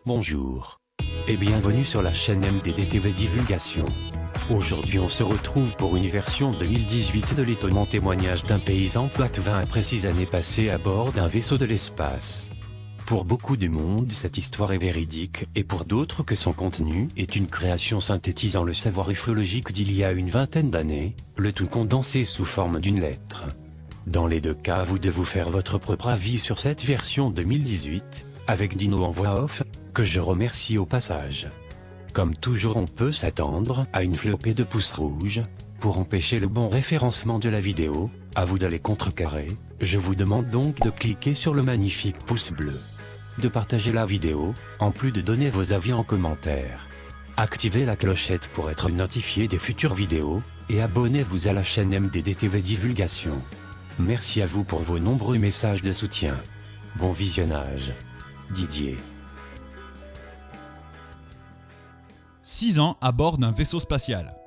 Bonjour. Et bienvenue sur la chaîne MDD-TV Divulgation. Aujourd'hui on se retrouve pour une version 2018 de l'étonnant témoignage d'un paysan poitevin après 6 années passées à bord d'un vaisseau de l'espace. Pour beaucoup du monde cette histoire est véridique, et pour d'autres que son contenu est une création synthétisant le savoir ufologique d'il y a une vingtaine d'années, le tout condensé sous forme d'une lettre. Dans les deux cas, à vous de vous faire votre propre avis sur cette version 2018, avec Dino en voix off, que je remercie au passage. Comme toujours, on peut s'attendre à une flopée de pouces rouges. Pour empêcher le bon référencement de la vidéo, à vous de les contrecarrer, je vous demande donc de cliquer sur le magnifique pouce bleu. De partager la vidéo, en plus de donner vos avis en commentaire. Activez la clochette pour être notifié des futures vidéos, et abonnez-vous à la chaîne MDD-TV Divulgation. Merci à vous pour vos nombreux messages de soutien. Bon visionnage. Didier. 6 ans à bord d'un vaisseau spatial.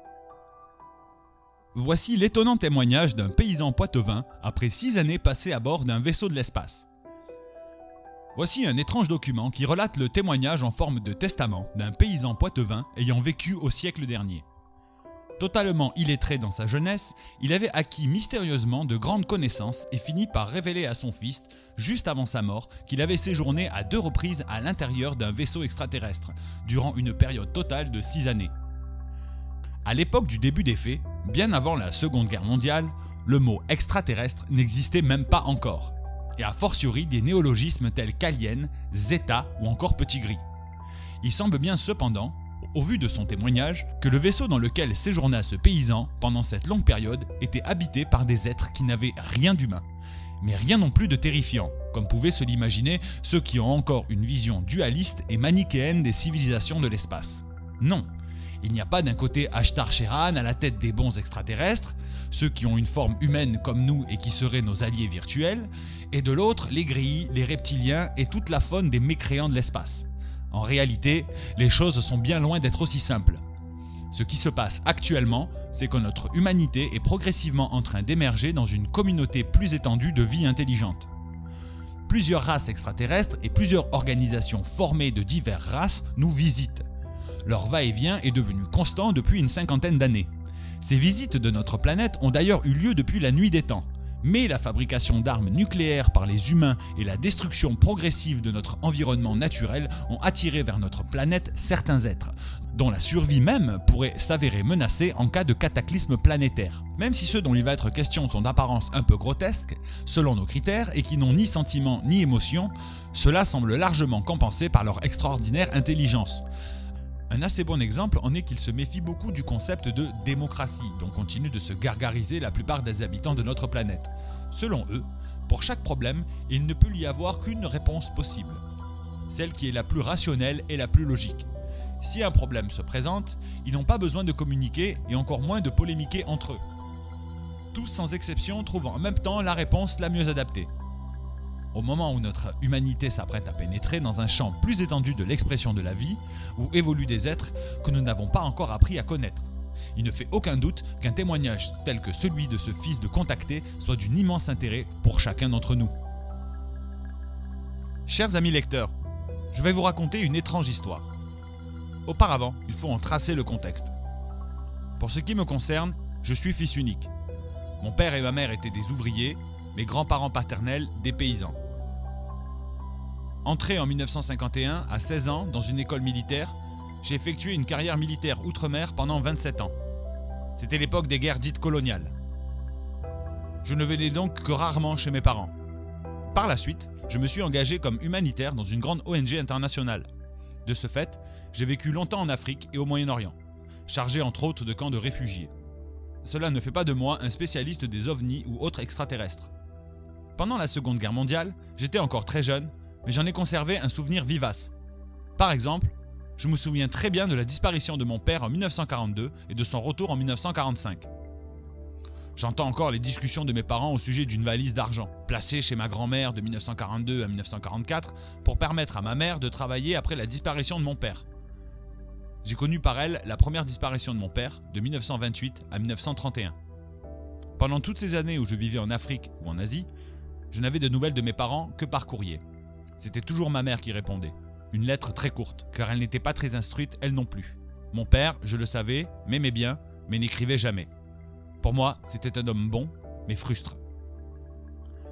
Voici l'étonnant témoignage d'un paysan poitevin après 6 années passées à bord d'un vaisseau de l'espace. Voici un étrange document qui relate le témoignage en forme de testament d'un paysan poitevin ayant vécu au siècle dernier. Totalement illettré dans sa jeunesse, il avait acquis mystérieusement de grandes connaissances et fini par révéler à son fils, juste avant sa mort, qu'il avait séjourné à 2 reprises à l'intérieur d'un vaisseau extraterrestre, durant une période totale de 6 années. À l'époque du début des faits, bien avant la Seconde Guerre mondiale, le mot extraterrestre n'existait même pas encore, et a fortiori des néologismes tels qu'alien, zeta ou encore petit gris. Il semble bien cependant, au vu de son témoignage, que le vaisseau dans lequel séjourna ce paysan pendant cette longue période était habité par des êtres qui n'avaient rien d'humain, mais rien non plus de terrifiant, comme pouvaient se l'imaginer ceux qui ont encore une vision dualiste et manichéenne des civilisations de l'espace. Non, il n'y a pas d'un côté Ashtar Sheran à la tête des bons extraterrestres, ceux qui ont une forme humaine comme nous et qui seraient nos alliés virtuels, et de l'autre les grilles, les reptiliens et toute la faune des mécréants de l'espace. En réalité, les choses sont bien loin d'être aussi simples. Ce qui se passe actuellement, c'est que notre humanité est progressivement en train d'émerger dans une communauté plus étendue de vie intelligente. Plusieurs races extraterrestres et plusieurs organisations formées de diverses races nous visitent. Leur va-et-vient est devenu constant depuis une 50aine d'années. Ces visites de notre planète ont d'ailleurs eu lieu depuis la nuit des temps. Mais la fabrication d'armes nucléaires par les humains et la destruction progressive de notre environnement naturel ont attiré vers notre planète certains êtres, dont la survie même pourrait s'avérer menacée en cas de cataclysme planétaire. Même si ceux dont il va être question sont d'apparence un peu grotesques, selon nos critères, et qui n'ont ni sentiment ni émotion, cela semble largement compensé par leur extraordinaire intelligence. Un assez bon exemple en est qu'ils se méfient beaucoup du concept de démocratie, dont continuent de se gargariser la plupart des habitants de notre planète. Selon eux, pour chaque problème, il ne peut y avoir qu'une réponse possible, celle qui est la plus rationnelle et la plus logique. Si un problème se présente, ils n'ont pas besoin de communiquer et encore moins de polémiquer entre eux. Tous sans exception trouvent en même temps la réponse la mieux adaptée. Au moment où notre humanité s'apprête à pénétrer dans un champ plus étendu de l'expression de la vie, où évoluent des êtres que nous n'avons pas encore appris à connaître, il ne fait aucun doute qu'un témoignage tel que celui de ce fils de contacté soit d'un immense intérêt pour chacun d'entre nous. Chers amis lecteurs, je vais vous raconter une étrange histoire. Auparavant, il faut en tracer le contexte. Pour ce qui me concerne, je suis fils unique. Mon père et ma mère étaient des ouvriers, mes grands-parents paternels des paysans. Entré en 1951, à 16 ans, dans une école militaire, j'ai effectué une carrière militaire outre-mer pendant 27 ans. C'était l'époque des guerres dites coloniales. Je ne venais donc que rarement chez mes parents. Par la suite, je me suis engagé comme humanitaire dans une grande ONG internationale. De ce fait, j'ai vécu longtemps en Afrique et au Moyen-Orient, chargé entre autres de camps de réfugiés. Cela ne fait pas de moi un spécialiste des ovnis ou autres extraterrestres. Pendant la Seconde Guerre mondiale, j'étais encore très jeune, mais j'en ai conservé un souvenir vivace. Par exemple, je me souviens très bien de la disparition de mon père en 1942 et de son retour en 1945. J'entends encore les discussions de mes parents au sujet d'une valise d'argent, placée chez ma grand-mère de 1942 à 1944 pour permettre à ma mère de travailler après la disparition de mon père. J'ai connu par elle la première disparition de mon père, de 1928 à 1931. Pendant toutes ces années où je vivais en Afrique ou en Asie, je n'avais de nouvelles de mes parents que par courrier. C'était toujours ma mère qui répondait. Une lettre très courte, car elle n'était pas très instruite, elle non plus. Mon père, je le savais, m'aimait bien, mais n'écrivait jamais. Pour moi, c'était un homme bon, mais frustre.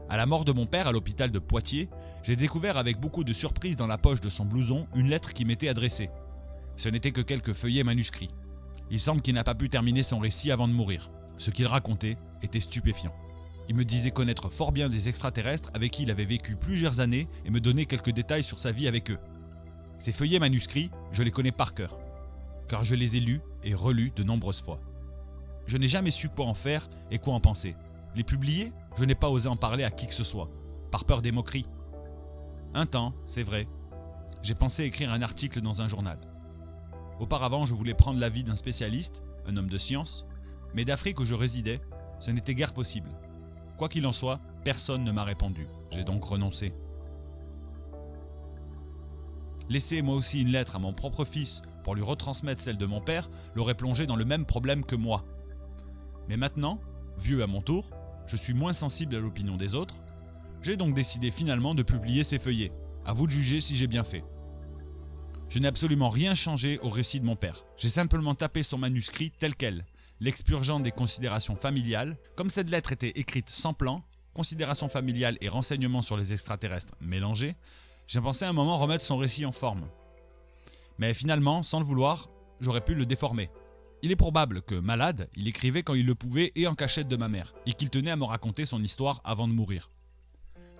À la mort de mon père à l'hôpital de Poitiers, j'ai découvert avec beaucoup de surprise dans la poche de son blouson une lettre qui m'était adressée. Ce n'était que quelques feuillets manuscrits. Il semble qu'il n'a pas pu terminer son récit avant de mourir. Ce qu'il racontait était stupéfiant. Il me disait connaître fort bien des extraterrestres avec qui il avait vécu plusieurs années et me donnait quelques détails sur sa vie avec eux. Ces feuillets manuscrits, je les connais par cœur, car je les ai lus et relus de nombreuses fois. Je n'ai jamais su quoi en faire et quoi en penser. Les publier, je n'ai pas osé en parler à qui que ce soit, par peur des moqueries. Un temps, c'est vrai, j'ai pensé écrire un article dans un journal. Auparavant, je voulais prendre l'avis d'un spécialiste, un homme de science, mais d'Afrique où je résidais, ce n'était guère possible. Quoi qu'il en soit, personne ne m'a répondu. J'ai donc renoncé. Laisser moi aussi une lettre à mon propre fils pour lui retransmettre celle de mon père l'aurait plongé dans le même problème que moi. Mais maintenant, vieux à mon tour, je suis moins sensible à l'opinion des autres. J'ai donc décidé finalement de publier ces feuillets. À vous de juger si j'ai bien fait. Je n'ai absolument rien changé au récit de mon père. J'ai simplement tapé son manuscrit tel quel, l'expurgeant des considérations familiales. Comme cette lettre était écrite sans plan, considérations familiales et renseignements sur les extraterrestres mélangés, j'ai pensé à un moment remettre son récit en forme. Mais finalement, sans le vouloir, j'aurais pu le déformer. Il est probable que, malade, il écrivait quand il le pouvait et en cachette de ma mère, et qu'il tenait à me raconter son histoire avant de mourir.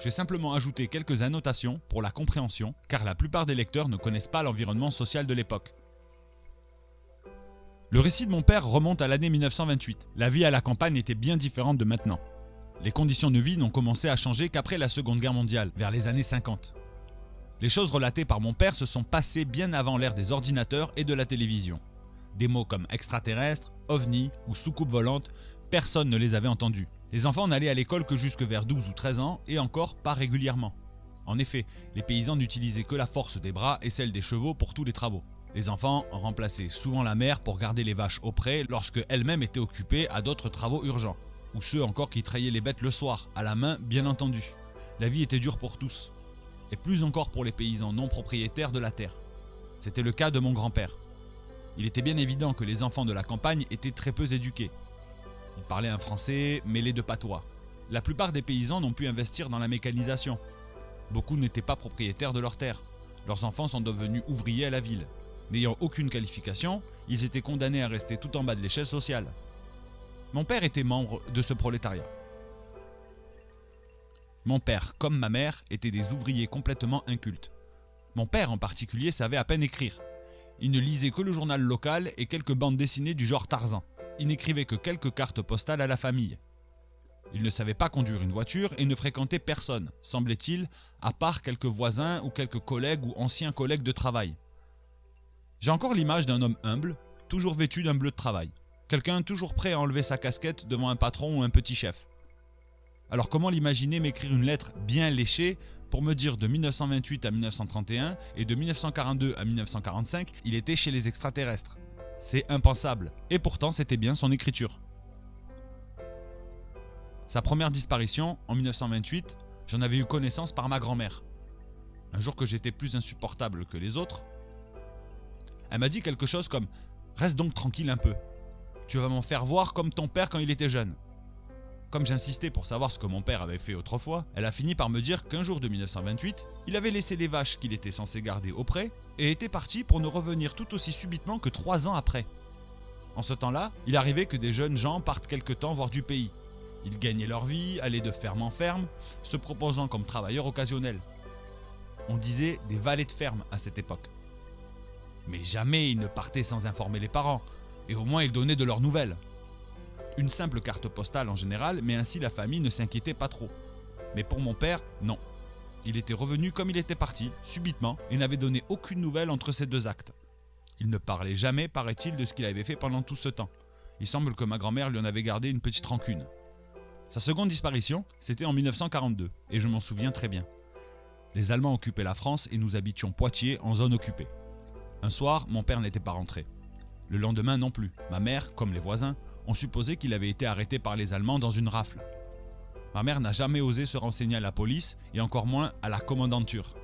J'ai simplement ajouté quelques annotations pour la compréhension, car la plupart des lecteurs ne connaissent pas l'environnement social de l'époque. Le récit de mon père remonte à l'année 1928. La vie à la campagne était bien différente de maintenant. Les conditions de vie n'ont commencé à changer qu'après la Seconde Guerre mondiale, vers les années 50. Les choses relatées par mon père se sont passées bien avant l'ère des ordinateurs et de la télévision. Des mots comme extraterrestre, ovni ou soucoupe volante, personne ne les avait entendus. Les enfants n'allaient à l'école que jusque vers 12 ou 13 ans et encore pas régulièrement. En effet, les paysans n'utilisaient que la force des bras et celle des chevaux pour tous les travaux. Les enfants remplaçaient souvent la mère pour garder les vaches au pré lorsque elle-même était occupée à d'autres travaux urgents. Ou ceux encore qui traillaient les bêtes le soir, à la main bien entendu. La vie était dure pour tous. Et plus encore pour les paysans non propriétaires de la terre. C'était le cas de mon grand-père. Il était bien évident que les enfants de la campagne étaient très peu éduqués. Ils parlaient un français mêlé de patois. La plupart des paysans n'ont pu investir dans la mécanisation. Beaucoup n'étaient pas propriétaires de leurs terres. Leurs enfants sont devenus ouvriers à la ville. N'ayant aucune qualification, ils étaient condamnés à rester tout en bas de l'échelle sociale. Mon père était membre de ce prolétariat. Mon père, comme ma mère, étaient des ouvriers complètement incultes. Mon père en particulier savait à peine écrire. Il ne lisait que le journal local et quelques bandes dessinées du genre Tarzan. Il n'écrivait que quelques cartes postales à la famille. Il ne savait pas conduire une voiture et ne fréquentait personne, semblait-il, à part quelques voisins ou quelques collègues ou anciens collègues de travail. J'ai encore l'image d'un homme humble, toujours vêtu d'un bleu de travail. Quelqu'un toujours prêt à enlever sa casquette devant un patron ou un petit chef. Alors comment l'imaginer m'écrire une lettre bien léchée pour me dire de 1928 à 1931 et de 1942 à 1945, il était chez les extraterrestres. C'est impensable. Et pourtant, c'était bien son écriture. Sa première disparition, en 1928, j'en avais eu connaissance par ma grand-mère. Un jour que j'étais plus insupportable que les autres, elle m'a dit quelque chose comme « Reste donc tranquille un peu. Tu vas m'en faire voir comme ton père quand il était jeune. » Comme j'insistais pour savoir ce que mon père avait fait autrefois, elle a fini par me dire qu'un jour de 1928, il avait laissé les vaches qu'il était censé garder au pré et était parti pour ne revenir tout aussi subitement que 3 ans après. En ce temps-là, il arrivait que des jeunes gens partent quelque temps voir du pays. Ils gagnaient leur vie, allaient de ferme en ferme, se proposant comme travailleurs occasionnels. On disait des valets de ferme à cette époque. Mais jamais ils ne partaient sans informer les parents, et au moins ils donnaient de leurs nouvelles. Une simple carte postale en général, mais ainsi la famille ne s'inquiétait pas trop. Mais pour mon père, non. Il était revenu comme il était parti, subitement, et n'avait donné aucune nouvelle entre ces 2 actes. Il ne parlait jamais, paraît-il, de ce qu'il avait fait pendant tout ce temps. Il semble que ma grand-mère lui en avait gardé une petite rancune. Sa seconde disparition, c'était en 1942, et je m'en souviens très bien. Les Allemands occupaient la France et nous habitions Poitiers en zone occupée. Un soir, mon père n'était pas rentré. Le lendemain non plus. Ma mère, comme les voisins, ont supposé qu'il avait été arrêté par les Allemands dans une rafle. Ma mère n'a jamais osé se renseigner à la police et encore moins à la commandanture.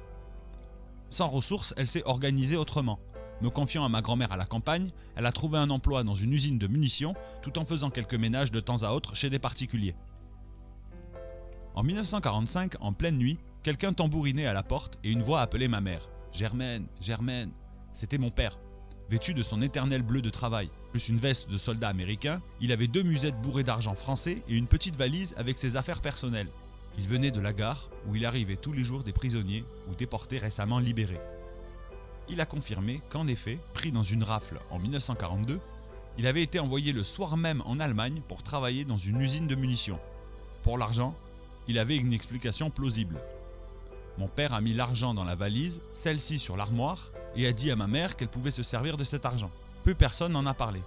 Sans ressources, elle s'est organisée autrement. Me confiant à ma grand-mère à la campagne, elle a trouvé un emploi dans une usine de munitions, tout en faisant quelques ménages de temps à autre chez des particuliers. En 1945, en pleine nuit, quelqu'un tambourinait à la porte et une voix appelait ma mère. « Germaine, Germaine !» C'était mon père. Vêtu de son éternel bleu de travail, plus une veste de soldat américain, il avait 2 musettes bourrées d'argent français et une petite valise avec ses affaires personnelles. Il venait de la gare où il arrivait tous les jours des prisonniers ou déportés récemment libérés. Il a confirmé qu'en effet, pris dans une rafle en 1942, il avait été envoyé le soir même en Allemagne pour travailler dans une usine de munitions. Pour l'argent, il avait une explication plausible. Mon père a mis l'argent dans la valise, celle-ci sur l'armoire, et a dit à ma mère qu'elle pouvait se servir de cet argent. Peu personne n'en a parlé.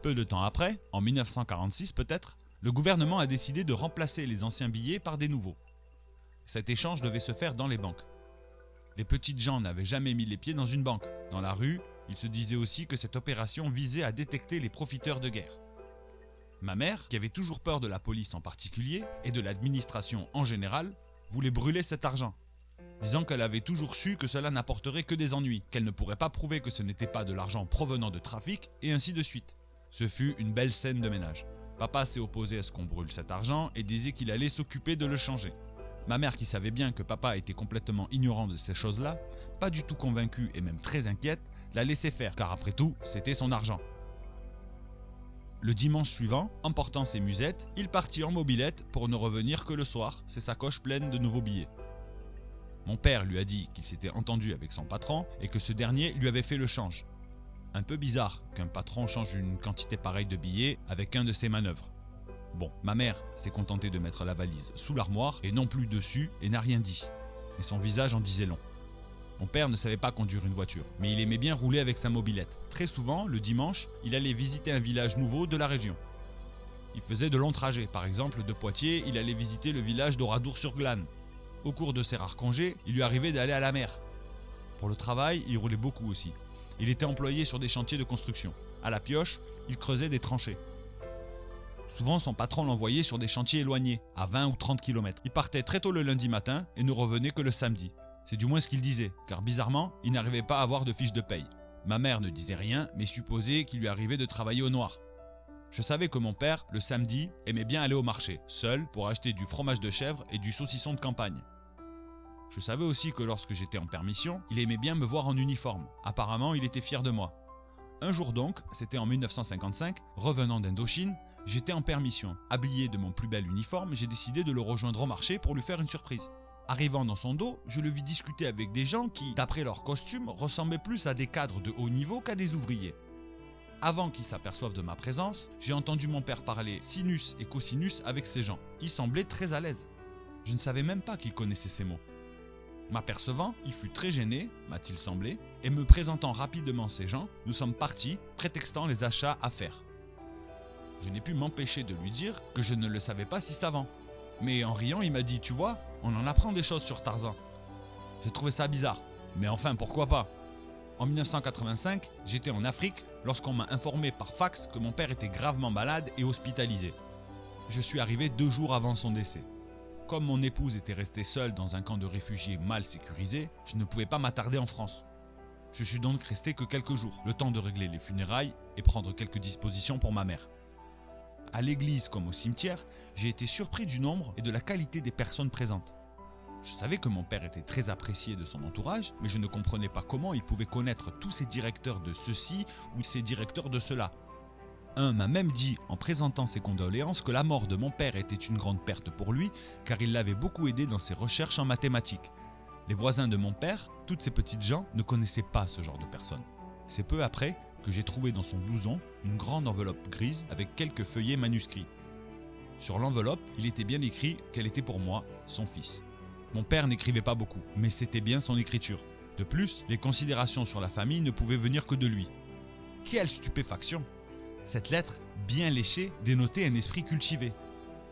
Peu de temps après, en 1946 peut-être, le gouvernement a décidé de remplacer les anciens billets par des nouveaux. Cet échange devait se faire dans les banques. Les petites gens n'avaient jamais mis les pieds dans une banque. Dans la rue, ils se disaient aussi que cette opération visait à détecter les profiteurs de guerre. Ma mère, qui avait toujours peur de la police en particulier, et de l'administration en général, voulait brûler cet argent, disant qu'elle avait toujours su que cela n'apporterait que des ennuis, qu'elle ne pourrait pas prouver que ce n'était pas de l'argent provenant de trafic, et ainsi de suite. Ce fut une belle scène de ménage. Papa s'est opposé à ce qu'on brûle cet argent et disait qu'il allait s'occuper de le changer. Ma mère, qui savait bien que papa était complètement ignorant de ces choses-là, pas du tout convaincue et même très inquiète, l'a laissé faire, car après tout, c'était son argent. Le dimanche suivant, emportant ses musettes, il partit en mobilette pour ne revenir que le soir, ses sacoches pleines de nouveaux billets. Mon père lui a dit qu'il s'était entendu avec son patron et que ce dernier lui avait fait le change. Un peu bizarre qu'un patron change une quantité pareille de billets avec un de ses manœuvres. Bon, ma mère s'est contentée de mettre la valise sous l'armoire et non plus dessus et n'a rien dit. Mais son visage en disait long. Mon père ne savait pas conduire une voiture, mais il aimait bien rouler avec sa mobilette. Très souvent, le dimanche, il allait visiter un village nouveau de la région. Il faisait de longs trajets, par exemple de Poitiers, il allait visiter le village d'Oradour-sur-Glane. Au cours de ses rares congés, il lui arrivait d'aller à la mer. Pour le travail, il roulait beaucoup aussi. Il était employé sur des chantiers de construction. À la pioche, il creusait des tranchées. Souvent, son patron l'envoyait sur des chantiers éloignés, à 20 ou 30 km. Il partait très tôt le lundi matin et ne revenait que le samedi. C'est du moins ce qu'il disait, car bizarrement, il n'arrivait pas à avoir de fiche de paye. Ma mère ne disait rien, mais supposait qu'il lui arrivait de travailler au noir. Je savais que mon père, le samedi, aimait bien aller au marché, seul, pour acheter du fromage de chèvre et du saucisson de campagne. Je savais aussi que lorsque j'étais en permission, il aimait bien me voir en uniforme. Apparemment, il était fier de moi. Un jour donc, c'était en 1955, revenant d'Indochine, j'étais en permission. Habillé de mon plus bel uniforme, j'ai décidé de le rejoindre au marché pour lui faire une surprise. Arrivant dans son dos, je le vis discuter avec des gens qui, d'après leur costume, ressemblaient plus à des cadres de haut niveau qu'à des ouvriers. Avant qu'ils s'aperçoivent de ma présence, j'ai entendu mon père parler sinus et cosinus avec ces gens. Il semblait très à l'aise. Je ne savais même pas qu'il connaissait ces mots. M'apercevant, il fut très gêné, m'a-t-il semblé, et me présentant rapidement ces gens, nous sommes partis, prétextant les achats à faire. Je n'ai pu m'empêcher de lui dire que je ne le savais pas si savant. Mais en riant, il m'a dit « Tu vois, on en apprend des choses sur Tarzan ». J'ai trouvé ça bizarre, mais enfin pourquoi pas. En 1985, j'étais en Afrique lorsqu'on m'a informé par fax que mon père était gravement malade et hospitalisé. Je suis arrivé 2 jours avant son décès. Comme mon épouse était restée seule dans un camp de réfugiés mal sécurisé, je ne pouvais pas m'attarder en France. Je suis donc resté que quelques jours, le temps de régler les funérailles et prendre quelques dispositions pour ma mère. À l'église comme au cimetière, j'ai été surpris du nombre et de la qualité des personnes présentes. Je savais que mon père était très apprécié de son entourage, mais je ne comprenais pas comment il pouvait connaître tous ces directeurs de ceci ou ces directeurs de cela. Un m'a même dit, en présentant ses condoléances, que la mort de mon père était une grande perte pour lui, car il l'avait beaucoup aidé dans ses recherches en mathématiques. Les voisins de mon père, toutes ces petites gens, ne connaissaient pas ce genre de personnes. C'est peu après que j'ai trouvé dans son blouson une grande enveloppe grise avec quelques feuillets manuscrits. Sur l'enveloppe, il était bien écrit qu'elle était pour moi, son fils. Mon père n'écrivait pas beaucoup, mais c'était bien son écriture. De plus, les considérations sur la famille ne pouvaient venir que de lui. Quelle stupéfaction! Cette lettre, bien léchée, dénotait un esprit cultivé.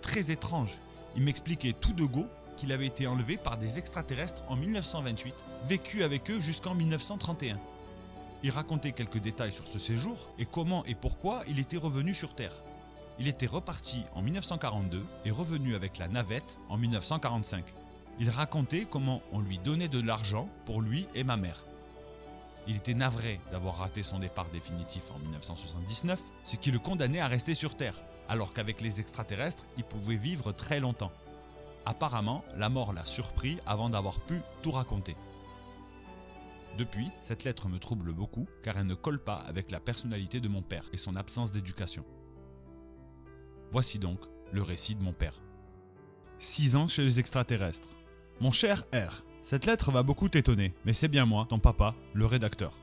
Très étrange, il m'expliquait tout de go qu'il avait été enlevé par des extraterrestres en 1928, vécu avec eux jusqu'en 1931. Il racontait quelques détails sur ce séjour et comment et pourquoi il était revenu sur Terre. Il était reparti en 1942 et revenu avec la navette en 1945. il racontait comment on lui donnait de l'argent pour lui et ma mère. Il était navré d'avoir raté son départ définitif en 1979, ce qui le condamnait à rester sur Terre, alors qu'avec les extraterrestres, il pouvait vivre très longtemps. Apparemment, la mort l'a surpris avant d'avoir pu tout raconter. Depuis, cette lettre me trouble beaucoup car elle ne colle pas avec la personnalité de mon père et son absence d'éducation. Voici donc le récit de mon père. 6 ans chez les extraterrestres. Mon cher R, cette lettre va beaucoup t'étonner, mais c'est bien moi, ton papa, le rédacteur.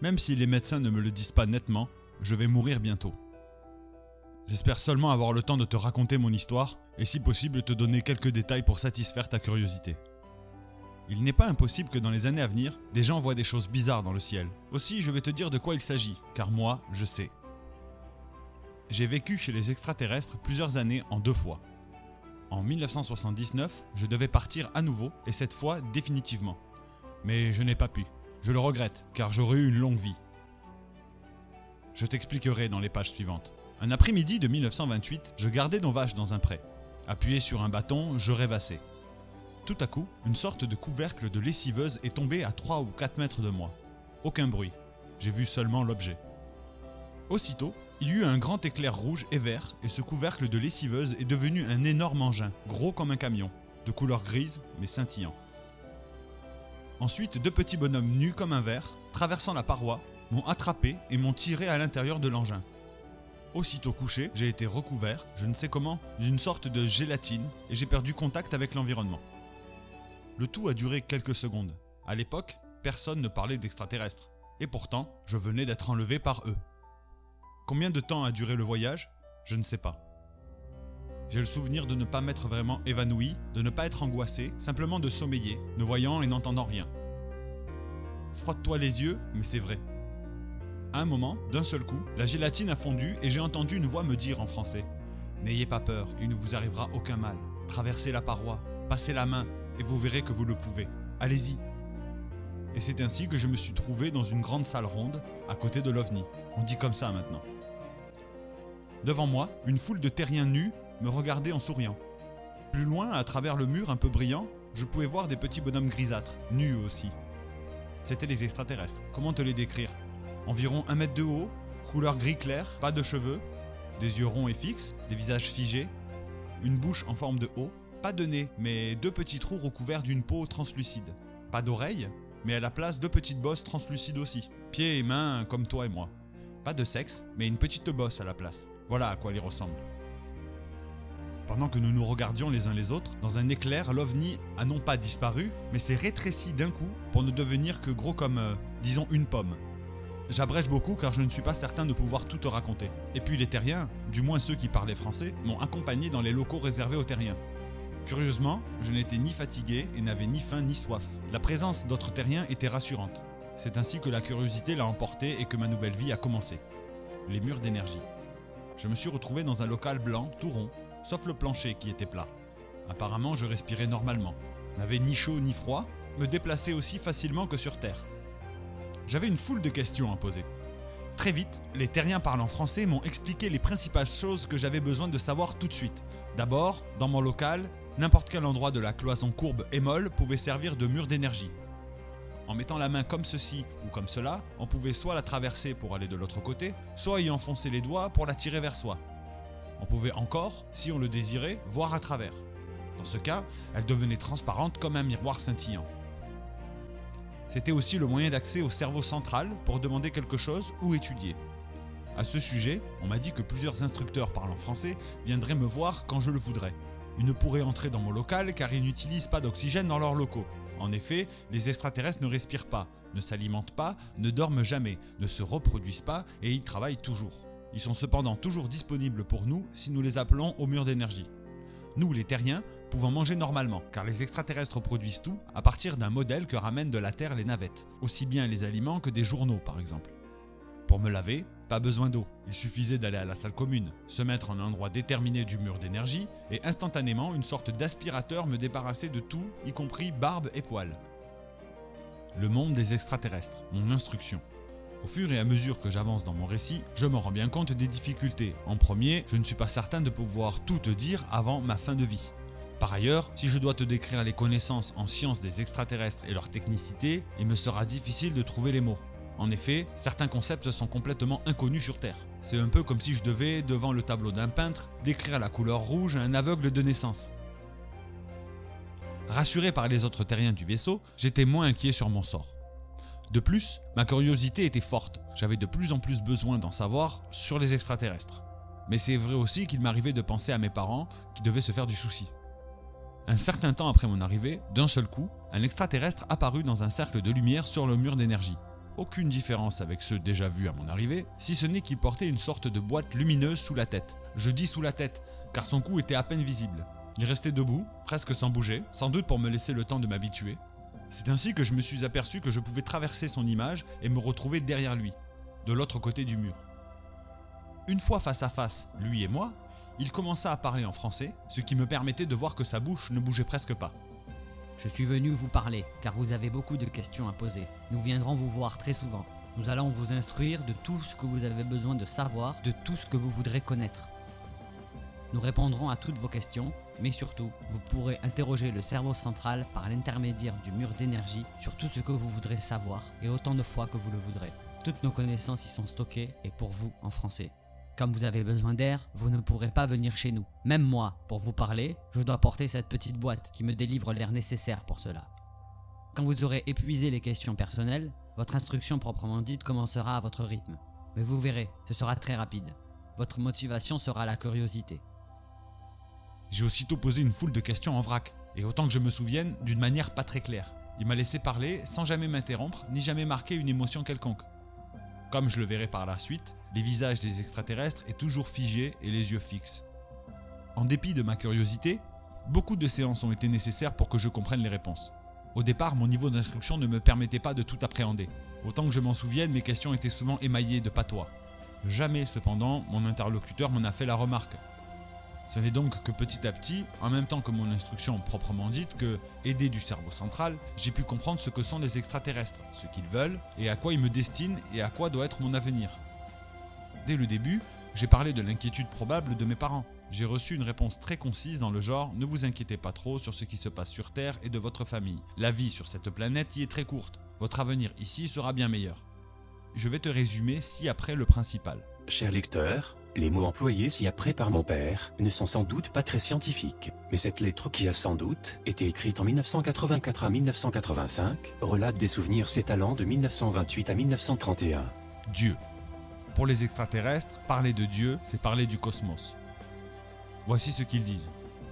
Même si les médecins ne me le disent pas nettement, je vais mourir bientôt. J'espère seulement avoir le temps de te raconter mon histoire et si possible te donner quelques détails pour satisfaire ta curiosité. Il n'est pas impossible que dans les années à venir, des gens voient des choses bizarres dans le ciel. Aussi, je vais te dire de quoi il s'agit, car moi, je sais. J'ai vécu chez les extraterrestres plusieurs années en 2 fois. En 1979, je devais partir à nouveau, et cette fois définitivement. Mais je n'ai pas pu. Je le regrette, car j'aurais eu une longue vie. Je t'expliquerai dans les pages suivantes. Un après-midi de 1928, je gardais nos vaches dans un pré. Appuyé sur un bâton, je rêvassais. Tout à coup, une sorte de couvercle de lessiveuse est tombé à 3 ou 4 mètres de moi. Aucun bruit. J'ai vu seulement l'objet. Aussitôt, il y eut un grand éclair rouge et vert et ce couvercle de lessiveuse est devenu un énorme engin, gros comme un camion, de couleur grise mais scintillant. Ensuite, 2 petits bonhommes nus comme un verre, traversant la paroi, m'ont attrapé et m'ont tiré à l'intérieur de l'engin. Aussitôt couché, j'ai été recouvert, je ne sais comment, d'une sorte de gélatine et j'ai perdu contact avec l'environnement. Le tout a duré quelques secondes. À l'époque, personne ne parlait d'extraterrestres. Et pourtant, je venais d'être enlevé par eux. Combien de temps a duré le voyage ? Je ne sais pas. J'ai le souvenir de ne pas m'être vraiment évanoui, de ne pas être angoissé, simplement de sommeiller, ne voyant et n'entendant rien. Frotte-toi les yeux, mais c'est vrai. À un moment, d'un seul coup, la gélatine a fondu et j'ai entendu une voix me dire en français « N'ayez pas peur, il ne vous arrivera aucun mal. Traversez la paroi, passez la main, et vous verrez que vous le pouvez. Allez-y !» Et c'est ainsi que je me suis trouvé dans une grande salle ronde, à côté de l'OVNI. On dit comme ça maintenant. Devant moi, une foule de terriens nus me regardait en souriant. Plus loin, à travers le mur un peu brillant, je pouvais voir des petits bonhommes grisâtres, nus eux aussi. C'étaient les extraterrestres. Comment te les décrire ? Environ 1 mètre de haut, couleur gris clair, pas de cheveux, des yeux ronds et fixes, des visages figés, une bouche en forme de O, pas de nez, mais 2 petits trous recouverts d'une peau translucide. Pas d'oreilles, mais à la place 2 petites bosses translucides aussi. Pieds et mains comme toi et moi. Pas de sexe, mais une petite bosse à la place. Voilà à quoi ils ressemblent. Pendant que nous nous regardions les uns les autres, dans un éclair, l'OVNI a non pas disparu, mais s'est rétréci d'un coup pour ne devenir que gros comme, disons, une pomme. J'abrège beaucoup car je ne suis pas certain de pouvoir tout te raconter. Et puis les terriens, du moins ceux qui parlaient français, m'ont accompagné dans les locaux réservés aux terriens. Curieusement, je n'étais ni fatigué et n'avais ni faim ni soif. La présence d'autres terriens était rassurante. C'est ainsi que la curiosité l'a emporté et que ma nouvelle vie a commencé. Les murs d'énergie. Je me suis retrouvé dans un local blanc, tout rond, sauf le plancher qui était plat. Apparemment, je respirais normalement. N'avais ni chaud ni froid, me déplaçais aussi facilement que sur Terre. J'avais une foule de questions à poser. Très vite, les terriens parlant français m'ont expliqué les principales choses que j'avais besoin de savoir tout de suite. D'abord, dans mon local, n'importe quel endroit de la cloison courbe et molle pouvait servir de mur d'énergie. En mettant la main comme ceci ou comme cela, on pouvait soit la traverser pour aller de l'autre côté, soit y enfoncer les doigts pour la tirer vers soi. On pouvait encore, si on le désirait, voir à travers. Dans ce cas, elle devenait transparente comme un miroir scintillant. C'était aussi le moyen d'accès au cerveau central pour demander quelque chose ou étudier. À ce sujet, on m'a dit que plusieurs instructeurs parlant français viendraient me voir quand je le voudrais. Ils ne pourraient entrer dans mon local car ils n'utilisent pas d'oxygène dans leurs locaux. En effet, les extraterrestres ne respirent pas, ne s'alimentent pas, ne dorment jamais, ne se reproduisent pas et ils travaillent toujours. Ils sont cependant toujours disponibles pour nous si nous les appelons au mur d'énergie. Nous, les terriens, pouvons manger normalement, car les extraterrestres produisent tout à partir d'un modèle que ramènent de la Terre les navettes, aussi bien les aliments que des journaux par exemple. Pour me laver, pas besoin d'eau, il suffisait d'aller à la salle commune, se mettre en un endroit déterminé du mur d'énergie, et instantanément une sorte d'aspirateur me débarrassait de tout, y compris barbe et poils. Le monde des extraterrestres, mon instruction. Au fur et à mesure que j'avance dans mon récit, je me rends bien compte des difficultés. En premier, je ne suis pas certain de pouvoir tout te dire avant ma fin de vie. Par ailleurs, si je dois te décrire les connaissances en sciences des extraterrestres et leur technicité, il me sera difficile de trouver les mots. En effet, certains concepts sont complètement inconnus sur Terre. C'est un peu comme si je devais, devant le tableau d'un peintre, décrire la couleur rouge à un aveugle de naissance. Rassuré par les autres terriens du vaisseau, j'étais moins inquiet sur mon sort. De plus, ma curiosité était forte, j'avais de plus en plus besoin d'en savoir sur les extraterrestres. Mais c'est vrai aussi qu'il m'arrivait de penser à mes parents qui devaient se faire du souci. Un certain temps après mon arrivée, d'un seul coup, un extraterrestre apparut dans un cercle de lumière sur le mur d'énergie. Aucune différence avec ceux déjà vus à mon arrivée, si ce n'est qu'il portait une sorte de boîte lumineuse sous la tête. Je dis sous la tête, car son cou était à peine visible. Il restait debout, presque sans bouger, sans doute pour me laisser le temps de m'habituer. C'est ainsi que je me suis aperçu que je pouvais traverser son image et me retrouver derrière lui, de l'autre côté du mur. Une fois face à face, lui et moi, il commença à parler en français, ce qui me permettait de voir que sa bouche ne bougeait presque pas. Je suis venu vous parler, car vous avez beaucoup de questions à poser. Nous viendrons vous voir très souvent. Nous allons vous instruire de tout ce que vous avez besoin de savoir, de tout ce que vous voudrez connaître. Nous répondrons à toutes vos questions, mais surtout, vous pourrez interroger le cerveau central par l'intermédiaire du mur d'énergie sur tout ce que vous voudrez savoir, et autant de fois que vous le voudrez. Toutes nos connaissances y sont stockées, et pour vous, en français. Comme vous avez besoin d'air, vous ne pourrez pas venir chez nous. Même moi, pour vous parler, je dois porter cette petite boîte qui me délivre l'air nécessaire pour cela. Quand vous aurez épuisé les questions personnelles, votre instruction proprement dite commencera à votre rythme. Mais vous verrez, ce sera très rapide. Votre motivation sera la curiosité. J'ai aussitôt posé une foule de questions en vrac, et autant que je me souvienne, d'une manière pas très claire. Il m'a laissé parler sans jamais m'interrompre, ni jamais marquer une émotion quelconque. Comme je le verrai par la suite, les visages des extraterrestres est toujours figé et les yeux fixes. En dépit de ma curiosité, beaucoup de séances ont été nécessaires pour que je comprenne les réponses. Au départ, mon niveau d'instruction ne me permettait pas de tout appréhender. Autant que je m'en souvienne, mes questions étaient souvent émaillées de patois. Jamais, cependant, mon interlocuteur m'en a fait la remarque. Ce n'est donc que petit à petit, en même temps que mon instruction proprement dite, que, aidé du cerveau central, j'ai pu comprendre ce que sont les extraterrestres, ce qu'ils veulent, et à quoi ils me destinent et à quoi doit être mon avenir. Dès le début, j'ai parlé de l'inquiétude probable de mes parents. J'ai reçu une réponse très concise dans le genre « Ne vous inquiétez pas trop sur ce qui se passe sur Terre et de votre famille. La vie sur cette planète y est très courte. Votre avenir ici sera bien meilleur. » Je vais te résumer ci-après le principal. Cher lecteur, les mots employés ci-après par mon père ne sont sans doute pas très scientifiques, mais cette lettre qui a sans doute été écrite en 1984 à 1985 relate des souvenirs s'étalant de 1928 à 1931. Dieu. Pour les extraterrestres, parler de Dieu, c'est parler du cosmos. Voici ce qu'ils disent.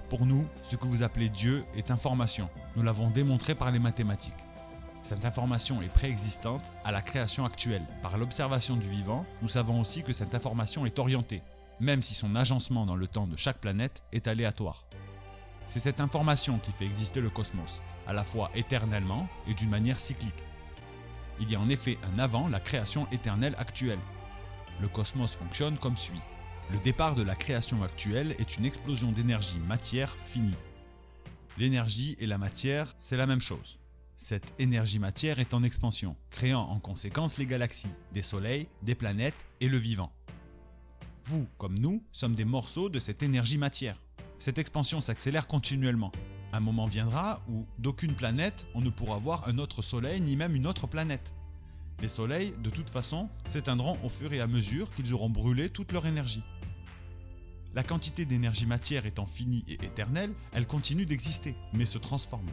Pour nous, ce que vous appelez Dieu est information. Nous l'avons démontré par les mathématiques. Cette information est préexistante à la création actuelle. Par l'observation du vivant, nous savons aussi que cette information est orientée, même si son agencement dans le temps de chaque planète est aléatoire. C'est cette information qui fait exister le cosmos, à la fois éternellement et d'une manière cyclique. Il y a en effet un avant la création éternelle actuelle. Le cosmos fonctionne comme suit. Le départ de la création actuelle est une explosion d'énergie-matière finie. L'énergie et la matière, c'est la même chose. Cette énergie-matière est en expansion, créant en conséquence les galaxies, des soleils, des planètes et le vivant. Vous, comme nous, sommes des morceaux de cette énergie-matière. Cette expansion s'accélère continuellement. Un moment viendra où, d'aucune planète, on ne pourra voir un autre soleil ni même une autre planète. Les soleils, de toute façon, s'éteindront au fur et à mesure qu'ils auront brûlé toute leur énergie. La quantité d'énergie-matière étant finie et éternelle, elle continue d'exister, mais se transforme.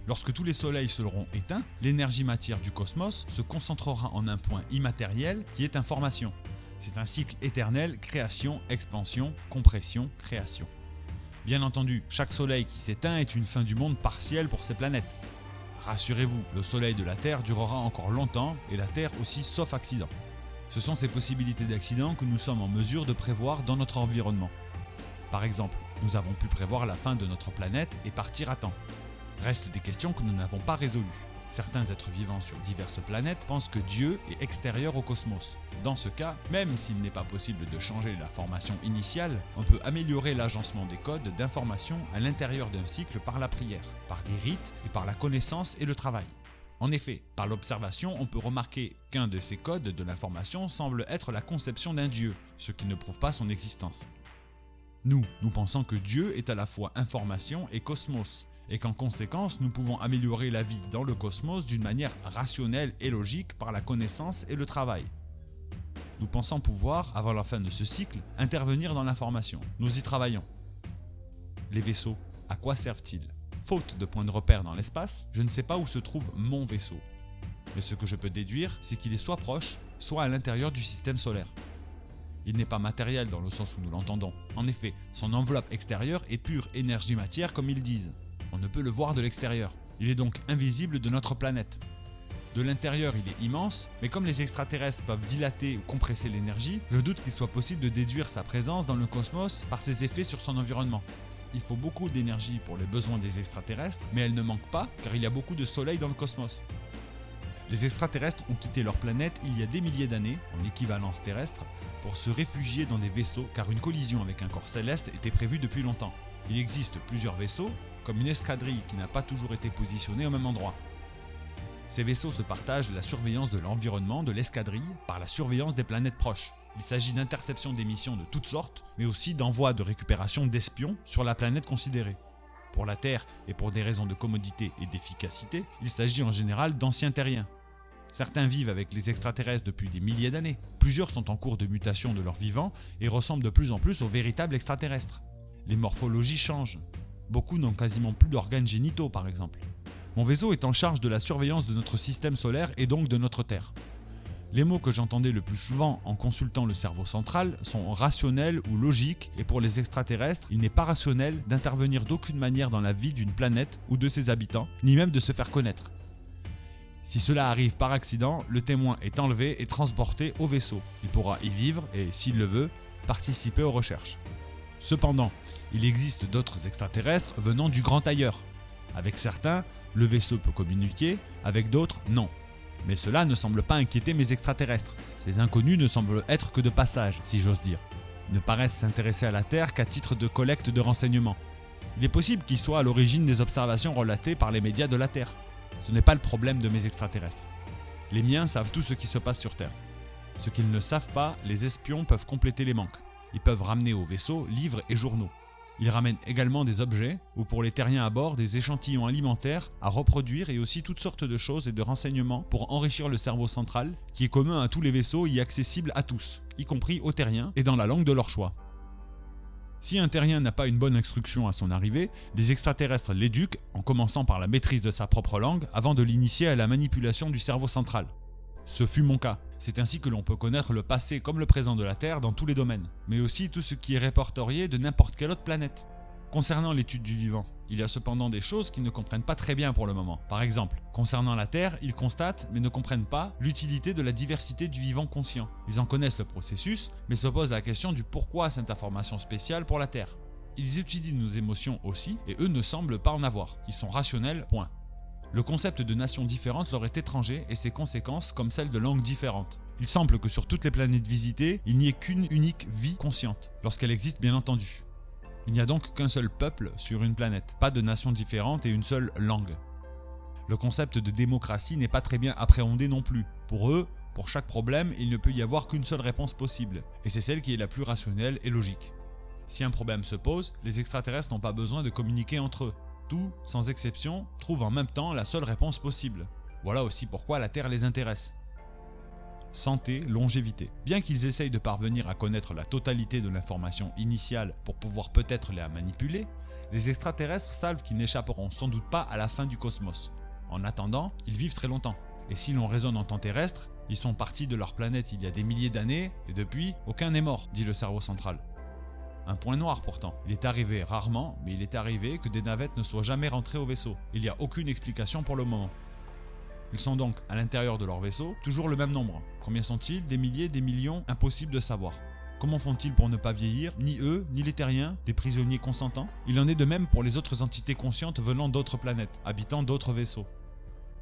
Lorsque tous les soleils seront éteints, l'énergie-matière du cosmos se concentrera en un point immatériel qui est information. C'est un cycle éternel, création, expansion, compression, création. Bien entendu, chaque soleil qui s'éteint est une fin du monde partielle pour ces planètes. Rassurez-vous, le soleil de la Terre durera encore longtemps et la Terre aussi sauf accident. Ce sont ces possibilités d'accident que nous sommes en mesure de prévoir dans notre environnement. Par exemple, nous avons pu prévoir la fin de notre planète et partir à temps. Restent des questions que nous n'avons pas résolues. Certains êtres vivants sur diverses planètes pensent que Dieu est extérieur au cosmos. Dans ce cas, même s'il n'est pas possible de changer la formation initiale, on peut améliorer l'agencement des codes d'information à l'intérieur d'un cycle par la prière, par des rites et par la connaissance et le travail. En effet, par l'observation, on peut remarquer qu'un de ces codes de l'information semble être la conception d'un Dieu, ce qui ne prouve pas son existence. Nous pensons que Dieu est à la fois information et cosmos, et qu'en conséquence, nous pouvons améliorer la vie dans le cosmos d'une manière rationnelle et logique par la connaissance et le travail. Nous pensons pouvoir, avant la fin de ce cycle, intervenir dans l'information. Nous y travaillons. Les vaisseaux, à quoi servent-ils ? Faute de point de repère dans l'espace, je ne sais pas où se trouve mon vaisseau. Mais ce que je peux déduire, c'est qu'il est soit proche, soit à l'intérieur du système solaire. Il n'est pas matériel dans le sens où nous l'entendons. En effet, son enveloppe extérieure est pure énergie-matière comme ils disent. On ne peut le voir de l'extérieur. Il est donc invisible de notre planète. De l'intérieur, il est immense, mais comme les extraterrestres peuvent dilater ou compresser l'énergie, je doute qu'il soit possible de déduire sa présence dans le cosmos par ses effets sur son environnement. Il faut beaucoup d'énergie pour les besoins des extraterrestres, mais elle ne manque pas car il y a beaucoup de soleil dans le cosmos. Les extraterrestres ont quitté leur planète il y a des milliers d'années, en équivalence terrestre, pour se réfugier dans des vaisseaux car une collision avec un corps céleste était prévue depuis longtemps. Il existe plusieurs vaisseaux, comme une escadrille qui n'a pas toujours été positionnée au même endroit. Ces vaisseaux se partagent la surveillance de l'environnement de l'escadrille par la surveillance des planètes proches. Il s'agit d'interception d'émissions de toutes sortes, mais aussi d'envoi de récupération d'espions sur la planète considérée. Pour la Terre, et pour des raisons de commodité et d'efficacité, il s'agit en général d'anciens terriens. Certains vivent avec les extraterrestres depuis des milliers d'années. Plusieurs sont en cours de mutation de leur vivant et ressemblent de plus en plus aux véritables extraterrestres. Les morphologies changent. Beaucoup n'ont quasiment plus d'organes génitaux par exemple. Mon vaisseau est en charge de la surveillance de notre système solaire et donc de notre Terre. Les mots que j'entendais le plus souvent en consultant le cerveau central sont rationnels ou logiques, et pour les extraterrestres, il n'est pas rationnel d'intervenir d'aucune manière dans la vie d'une planète ou de ses habitants, ni même de se faire connaître. Si cela arrive par accident, le témoin est enlevé et transporté au vaisseau. Il pourra y vivre et, s'il le veut, participer aux recherches. Cependant, il existe d'autres extraterrestres venant du grand ailleurs. Avec certains, le vaisseau peut communiquer, avec d'autres, non. Mais cela ne semble pas inquiéter mes extraterrestres. Ces inconnus ne semblent être que de passage, si j'ose dire. Ils ne paraissent s'intéresser à la Terre qu'à titre de collecte de renseignements. Il est possible qu'ils soient à l'origine des observations relatées par les médias de la Terre. Ce n'est pas le problème de mes extraterrestres. Les miens savent tout ce qui se passe sur Terre. Ce qu'ils ne savent pas, les espions peuvent compléter les manques. Ils peuvent ramener au vaisseau livres et journaux. Ils ramènent également des objets, ou pour les terriens à bord, des échantillons alimentaires à reproduire et aussi toutes sortes de choses et de renseignements pour enrichir le cerveau central, qui est commun à tous les vaisseaux et accessible à tous, y compris aux terriens et dans la langue de leur choix. Si un terrien n'a pas une bonne instruction à son arrivée, les extraterrestres l'éduquent en commençant par la maîtrise de sa propre langue avant de l'initier à la manipulation du cerveau central. Ce fut mon cas. C'est ainsi que l'on peut connaître le passé comme le présent de la Terre dans tous les domaines, mais aussi tout ce qui est répertorié de n'importe quelle autre planète. Concernant l'étude du vivant, il y a cependant des choses qu'ils ne comprennent pas très bien pour le moment. Par exemple, concernant la Terre, ils constatent, mais ne comprennent pas, l'utilité de la diversité du vivant conscient. Ils en connaissent le processus, mais se posent la question du pourquoi cette information spéciale pour la Terre. Ils étudient nos émotions aussi, et eux ne semblent pas en avoir. Ils sont rationnels, point. Le concept de nations différentes leur est étranger et ses conséquences comme celles de langues différentes. Il semble que sur toutes les planètes visitées, il n'y ait qu'une unique vie consciente, lorsqu'elle existe bien entendu. Il n'y a donc qu'un seul peuple sur une planète, pas de nations différentes et une seule langue. Le concept de démocratie n'est pas très bien appréhendé non plus. Pour eux, pour chaque problème, il ne peut y avoir qu'une seule réponse possible, et c'est celle qui est la plus rationnelle et logique. Si un problème se pose, les extraterrestres n'ont pas besoin de communiquer entre eux. Tout, sans exception, trouve en même temps la seule réponse possible. Voilà aussi pourquoi la Terre les intéresse. Santé, longévité. Bien qu'ils essayent de parvenir à connaître la totalité de l'information initiale pour pouvoir peut-être la manipuler, les extraterrestres savent qu'ils n'échapperont sans doute pas à la fin du cosmos. En attendant, ils vivent très longtemps. Et si l'on raisonne en temps terrestre, ils sont partis de leur planète il y a des milliers d'années, et depuis, aucun n'est mort, dit le cerveau central. Un point noir pourtant. Il est arrivé rarement, mais il est arrivé que des navettes ne soient jamais rentrées au vaisseau. Il n'y a aucune explication pour le moment. Ils sont donc à l'intérieur de leur vaisseau, toujours le même nombre. Combien sont-ils? Des milliers, des millions? Impossible de savoir. Comment font-ils pour ne pas vieillir? Ni eux, ni les terriens, des prisonniers consentants? Il en est de même pour les autres entités conscientes venant d'autres planètes, habitant d'autres vaisseaux.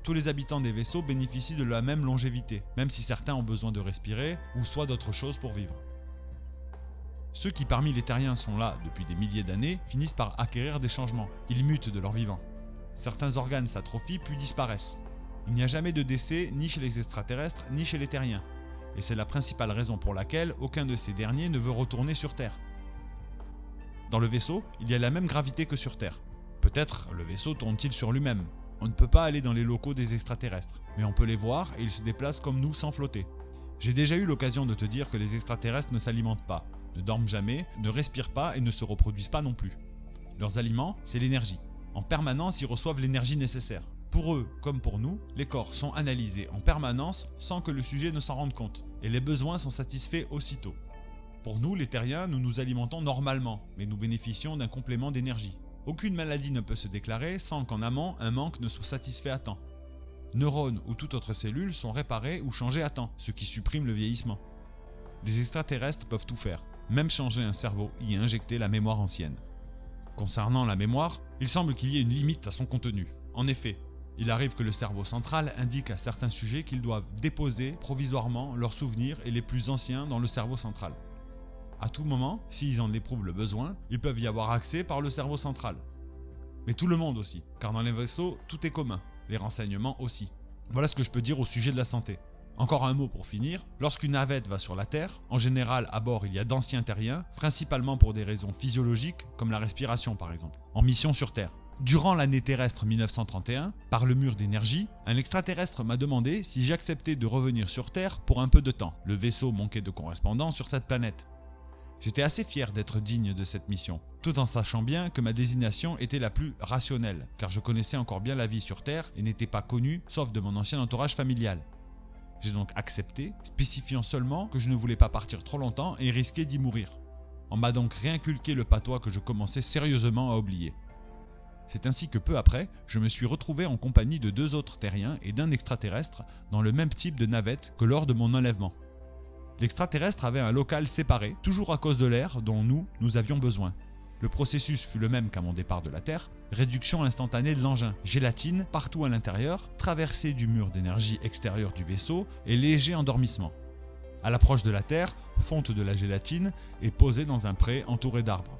Tous les habitants des vaisseaux bénéficient de la même longévité, même si certains ont besoin de respirer, ou soit d'autres choses pour vivre. Ceux qui parmi les terriens sont là depuis des milliers d'années finissent par acquérir des changements. Ils mutent de leur vivant. Certains organes s'atrophient puis disparaissent. Il n'y a jamais de décès ni chez les extraterrestres ni chez les terriens. Et c'est la principale raison pour laquelle aucun de ces derniers ne veut retourner sur Terre. Dans le vaisseau, il y a la même gravité que sur Terre. Peut-être le vaisseau tourne-t-il sur lui-même. On ne peut pas aller dans les locaux des extraterrestres, mais on peut les voir et ils se déplacent comme nous sans flotter. J'ai déjà eu l'occasion de te dire que les extraterrestres ne s'alimentent pas, ne dorment jamais, ne respirent pas et ne se reproduisent pas non plus. Leurs aliments, c'est l'énergie. En permanence, ils reçoivent l'énergie nécessaire. Pour eux, comme pour nous, les corps sont analysés en permanence sans que le sujet ne s'en rende compte, et les besoins sont satisfaits aussitôt. Pour nous, les terriens, nous nous alimentons normalement, mais nous bénéficions d'un complément d'énergie. Aucune maladie ne peut se déclarer sans qu'en amont, un manque ne soit satisfait à temps. Neurones ou toute autre cellule sont réparées ou changées à temps, ce qui supprime le vieillissement. Les extraterrestres peuvent tout faire, même changer un cerveau et y injecter la mémoire ancienne. Concernant la mémoire, il semble qu'il y ait une limite à son contenu. En effet, il arrive que le cerveau central indique à certains sujets qu'ils doivent déposer provisoirement leurs souvenirs et les plus anciens dans le cerveau central. À tout moment, s'ils en éprouvent le besoin, ils peuvent y avoir accès par le cerveau central. Mais tout le monde aussi, car dans les vaisseaux, tout est commun, les renseignements aussi. Voilà ce que je peux dire au sujet de la santé. Encore un mot pour finir, lorsqu'une navette va sur la Terre, en général à bord il y a d'anciens terriens, principalement pour des raisons physiologiques, comme la respiration par exemple, en mission sur Terre. Durant l'année terrestre 1931, par le mur d'énergie, un extraterrestre m'a demandé si j'acceptais de revenir sur Terre pour un peu de temps. Le vaisseau manquait de correspondance sur cette planète. J'étais assez fier d'être digne de cette mission, tout en sachant bien que ma désignation était la plus rationnelle, car je connaissais encore bien la vie sur Terre et n'étais pas connu, sauf de mon ancien entourage familial. J'ai donc accepté, spécifiant seulement que je ne voulais pas partir trop longtemps et risquer d'y mourir. On m'a donc réinculqué le patois que je commençais sérieusement à oublier. C'est ainsi que peu après, je me suis retrouvé en compagnie de 2 autres terriens et d'un extraterrestre dans le même type de navette que lors de mon enlèvement. L'extraterrestre avait un local séparé, toujours à cause de l'air dont nous avions besoin. Le processus fut le même qu'à mon départ de la Terre, réduction instantanée de l'engin, gélatine partout à l'intérieur, traversée du mur d'énergie extérieur du vaisseau et léger endormissement. À l'approche de la Terre, fonte de la gélatine et posée dans un pré entouré d'arbres.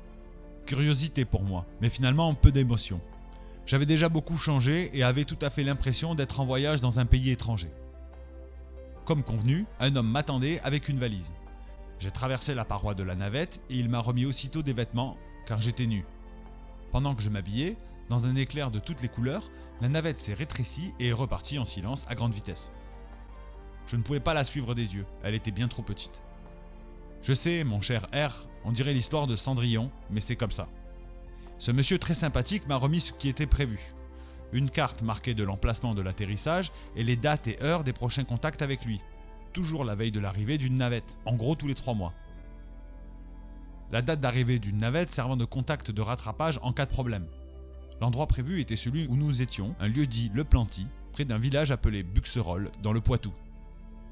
Curiosité pour moi, mais finalement peu d'émotion. J'avais déjà beaucoup changé et avais tout à fait l'impression d'être en voyage dans un pays étranger. Comme convenu, un homme m'attendait avec une valise. J'ai traversé la paroi de la navette et il m'a remis aussitôt des vêtements, car j'étais nu. Pendant que je m'habillais, dans un éclair de toutes les couleurs, la navette s'est rétrécie et est repartie en silence à grande vitesse. Je ne pouvais pas la suivre des yeux, elle était bien trop petite. Je sais, mon cher R, on dirait l'histoire de Cendrillon, mais c'est comme ça. Ce monsieur très sympathique m'a remis ce qui était prévu. Une carte marquée de l'emplacement de l'atterrissage et les dates et heures des prochains contacts avec lui. Toujours la veille de l'arrivée d'une navette, en gros tous les 3 mois. La date d'arrivée d'une navette servant de contact de rattrapage en cas de problème. L'endroit prévu était celui où nous étions, un lieu dit Le Planty, près d'un village appelé Buxerolles, dans le Poitou.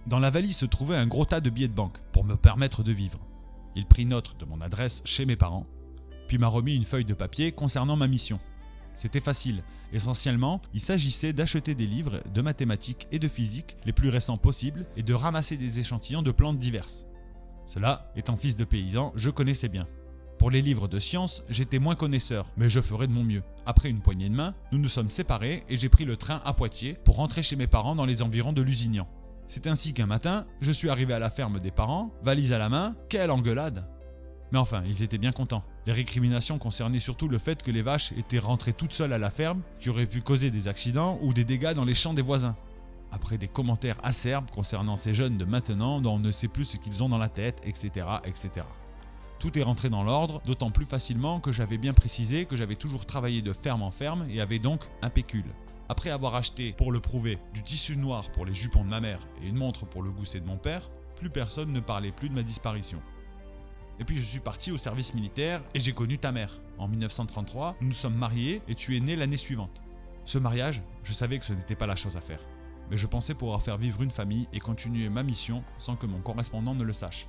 Dans la valise se trouvait un gros tas de billets de banque, pour me permettre de vivre. Il prit note de mon adresse chez mes parents, puis m'a remis une feuille de papier concernant ma mission. C'était facile. Essentiellement, il s'agissait d'acheter des livres de mathématiques et de physique les plus récents possibles et de ramasser des échantillons de plantes diverses. Cela, étant fils de paysan, je connaissais bien. Pour les livres de sciences, j'étais moins connaisseur, mais je ferais de mon mieux. Après une poignée de main, nous nous sommes séparés et j'ai pris le train à Poitiers pour rentrer chez mes parents dans les environs de Lusignan. C'est ainsi qu'un matin, je suis arrivé à la ferme des parents, valise à la main, quelle engueulade! Mais enfin, ils étaient bien contents. Les récriminations concernaient surtout le fait que les vaches étaient rentrées toutes seules à la ferme, qui aurait pu causer des accidents ou des dégâts dans les champs des voisins. Après des commentaires acerbes concernant ces jeunes de maintenant dont on ne sait plus ce qu'ils ont dans la tête, etc., etc. Tout est rentré dans l'ordre, d'autant plus facilement que j'avais bien précisé que j'avais toujours travaillé de ferme en ferme et avais donc un pécule. Après avoir acheté, pour le prouver, du tissu noir pour les jupons de ma mère et une montre pour le gousset de mon père, plus personne ne parlait plus de ma disparition. Et puis je suis parti au service militaire et j'ai connu ta mère. En 1933, nous nous sommes mariés et tu es né l'année suivante. Ce mariage, je savais que ce n'était pas la chose à faire. Mais je pensais pouvoir faire vivre une famille et continuer ma mission sans que mon correspondant ne le sache.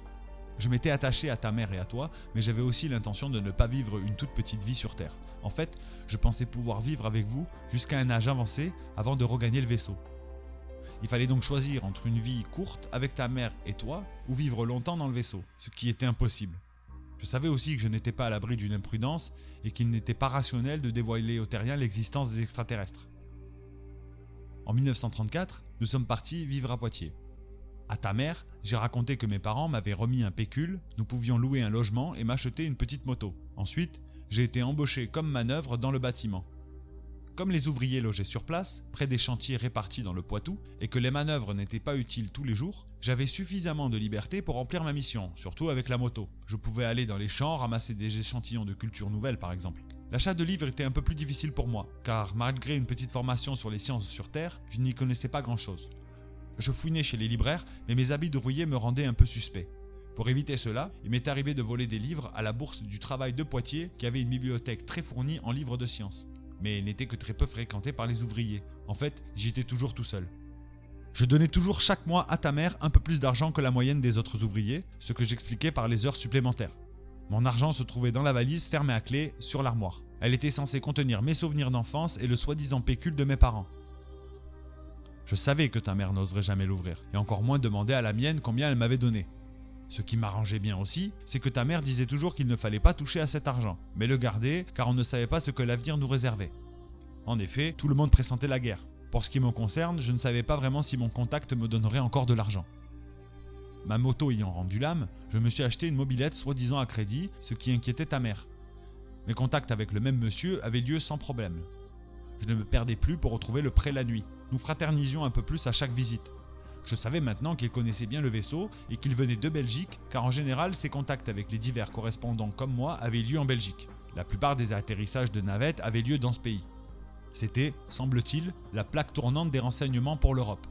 Je m'étais attaché à ta mère et à toi, mais j'avais aussi l'intention de ne pas vivre une toute petite vie sur Terre. En fait, je pensais pouvoir vivre avec vous jusqu'à un âge avancé avant de regagner le vaisseau. Il fallait donc choisir entre une vie courte avec ta mère et toi ou vivre longtemps dans le vaisseau, ce qui était impossible. Je savais aussi que je n'étais pas à l'abri d'une imprudence et qu'il n'était pas rationnel de dévoiler aux terriens l'existence des extraterrestres. En 1934, nous sommes partis vivre à Poitiers. À ta mère, j'ai raconté que mes parents m'avaient remis un pécule, nous pouvions louer un logement et m'acheter une petite moto. Ensuite, j'ai été embauché comme manœuvre dans le bâtiment. Comme les ouvriers logeaient sur place, près des chantiers répartis dans le Poitou, et que les manœuvres n'étaient pas utiles tous les jours, j'avais suffisamment de liberté pour remplir ma mission, surtout avec la moto. Je pouvais aller dans les champs, ramasser des échantillons de cultures nouvelles par exemple. L'achat de livres était un peu plus difficile pour moi, car malgré une petite formation sur les sciences sur Terre, je n'y connaissais pas grand-chose. Je fouinais chez les libraires, mais mes habits d'ouvrier me rendaient un peu suspect. Pour éviter cela, il m'est arrivé de voler des livres à la Bourse du Travail de Poitiers, qui avait une bibliothèque très fournie en livres de sciences. Mais elle n'était que très peu fréquentée par les ouvriers. En fait, j'y étais toujours tout seul. Je donnais toujours chaque mois à ta mère un peu plus d'argent que la moyenne des autres ouvriers, ce que j'expliquais par les heures supplémentaires. Mon argent se trouvait dans la valise fermée à clé sur l'armoire. Elle était censée contenir mes souvenirs d'enfance et le soi-disant pécule de mes parents. Je savais que ta mère n'oserait jamais l'ouvrir, et encore moins demander à la mienne combien elle m'avait donné. Ce qui m'arrangeait bien aussi, c'est que ta mère disait toujours qu'il ne fallait pas toucher à cet argent, mais le garder car on ne savait pas ce que l'avenir nous réservait. En effet, tout le monde pressentait la guerre. Pour ce qui me concerne, je ne savais pas vraiment si mon contact me donnerait encore de l'argent. Ma moto ayant rendu l'âme, je me suis acheté une mobilette soi-disant à crédit, ce qui inquiétait ta mère. Mes contacts avec le même monsieur avaient lieu sans problème. Je ne me perdais plus pour retrouver le pré la nuit. Nous fraternisions un peu plus à chaque visite. Je savais maintenant qu'il connaissait bien le vaisseau et qu'il venait de Belgique, car en général ses contacts avec les divers correspondants comme moi avaient lieu en Belgique. La plupart des atterrissages de navettes avaient lieu dans ce pays. C'était, semble-t-il, la plaque tournante des renseignements pour l'Europe.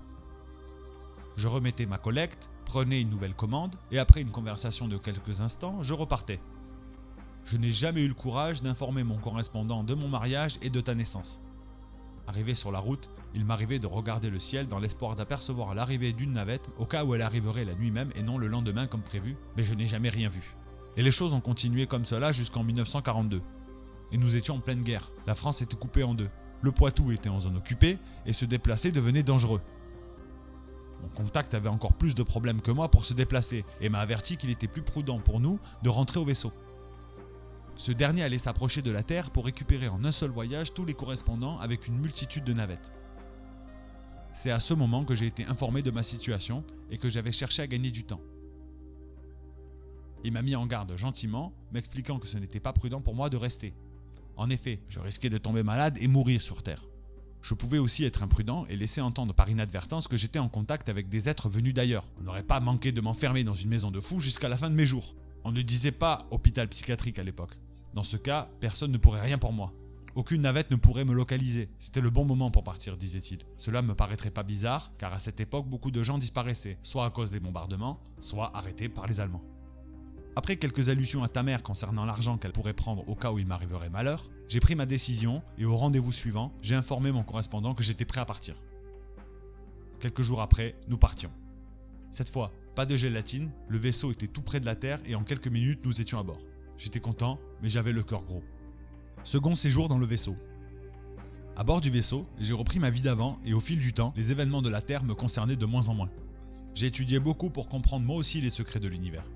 Je remettais ma collecte, prenais une nouvelle commande, et après une conversation de quelques instants, je repartais. Je n'ai jamais eu le courage d'informer mon correspondant de mon mariage et de ta naissance. Arrivé sur la route, il m'arrivait de regarder le ciel dans l'espoir d'apercevoir l'arrivée d'une navette au cas où elle arriverait la nuit même et non le lendemain comme prévu, mais je n'ai jamais rien vu. Et les choses ont continué comme cela jusqu'en 1942. Et nous étions en pleine guerre. La France était coupée en deux. Le Poitou était en zone occupée et se déplacer devenait dangereux. Mon contact avait encore plus de problèmes que moi pour se déplacer et m'a averti qu'il était plus prudent pour nous de rentrer au vaisseau. Ce dernier allait s'approcher de la Terre pour récupérer en un seul voyage tous les correspondants avec une multitude de navettes. C'est à ce moment que j'ai été informé de ma situation et que j'avais cherché à gagner du temps. Il m'a mis en garde gentiment, m'expliquant que ce n'était pas prudent pour moi de rester. En effet, je risquais de tomber malade et mourir sur Terre. Je pouvais aussi être imprudent et laisser entendre par inadvertance que j'étais en contact avec des êtres venus d'ailleurs. On n'aurait pas manqué de m'enfermer dans une maison de fous jusqu'à la fin de mes jours. On ne disait pas hôpital psychiatrique à l'époque. Dans ce cas, personne ne pourrait rien pour moi. Aucune navette ne pourrait me localiser. C'était le bon moment pour partir, disait-il. Cela me paraîtrait pas bizarre, car à cette époque, beaucoup de gens disparaissaient, soit à cause des bombardements, soit arrêtés par les Allemands. Après quelques allusions à ta mère concernant l'argent qu'elle pourrait prendre au cas où il m'arriverait malheur, j'ai pris ma décision et au rendez-vous suivant, j'ai informé mon correspondant que j'étais prêt à partir. Quelques jours après, nous partions. Cette fois, pas de gélatine, le vaisseau était tout près de la Terre et en quelques minutes, nous étions à bord. J'étais content, mais j'avais le cœur gros. Second séjour dans le vaisseau. À bord du vaisseau, j'ai repris ma vie d'avant et au fil du temps, les événements de la Terre me concernaient de moins en moins. J'ai étudié beaucoup pour comprendre moi aussi les secrets de l'univers.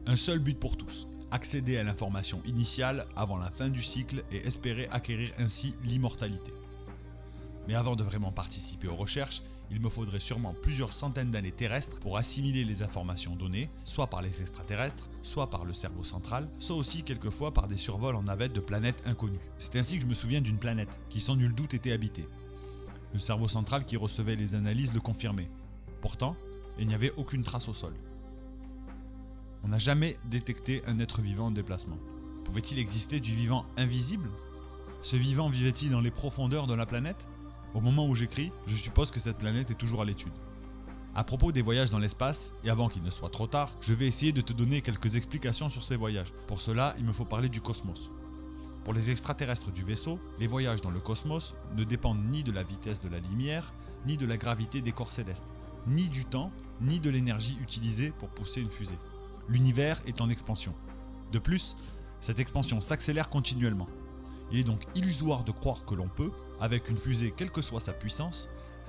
Un seul but pour tous, accéder à l'information initiale avant la fin du cycle et espérer acquérir ainsi l'immortalité. Mais avant de vraiment participer aux recherches, il me faudrait sûrement plusieurs centaines d'années terrestres pour assimiler les informations données, soit par les extraterrestres, soit par le cerveau central, soit aussi quelquefois par des survols en navette de planètes inconnues. C'est ainsi que je me souviens d'une planète, qui sans nul doute était habitée. Le cerveau central qui recevait les analyses le confirmait. Pourtant, il n'y avait aucune trace au sol. On n'a jamais détecté un être vivant en déplacement. Pouvait-il exister du vivant invisible ? Ce vivant vivait-il dans les profondeurs de la planète ? Au moment où j'écris, je suppose que cette planète est toujours à l'étude. À propos des voyages dans l'espace, et avant qu'il ne soit trop tard, je vais essayer de te donner quelques explications sur ces voyages. Pour cela, il me faut parler du cosmos. Pour les extraterrestres du vaisseau, les voyages dans le cosmos ne dépendent ni de la vitesse de la lumière, ni de la gravité des corps célestes, ni du temps, ni de l'énergie utilisée pour pousser une fusée. L'univers est en expansion. De plus, cette expansion s'accélère continuellement. Il est donc illusoire de croire que l'on peut, avec une fusée quelle que soit sa puissance,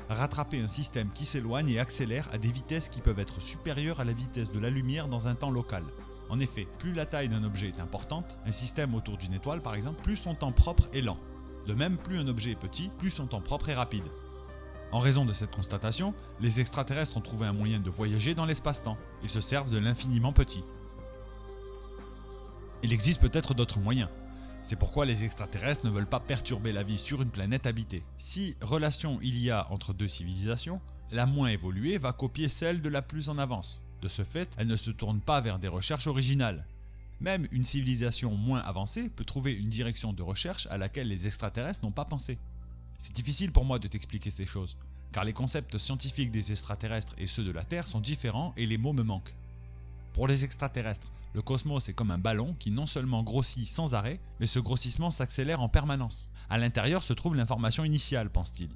rattraper un système qui s'éloigne et accélère à des vitesses qui peuvent être supérieures à la vitesse de la lumière dans un temps local. En effet, plus la taille d'un objet est importante, un système autour d'une étoile par exemple, plus son temps propre est lent. De même, plus un objet est petit, plus son temps propre est rapide. En raison de cette constatation, les extraterrestres ont trouvé un moyen de voyager dans l'espace-temps. Ils se servent de l'infiniment petit. Il existe peut-être d'autres moyens. C'est pourquoi les extraterrestres ne veulent pas perturber la vie sur une planète habitée. Si relation il y a entre deux civilisations, la moins évoluée va copier celle de la plus en avance. De ce fait, elle ne se tourne pas vers des recherches originales. Même une civilisation moins avancée peut trouver une direction de recherche à laquelle les extraterrestres n'ont pas pensé. C'est difficile pour moi de t'expliquer ces choses, car les concepts scientifiques des extraterrestres et ceux de la Terre sont différents et les mots me manquent. Pour les extraterrestres, le cosmos est comme un ballon qui non seulement grossit sans arrêt, mais ce grossissement s'accélère en permanence. À l'intérieur se trouve l'information initiale, pense-t-il.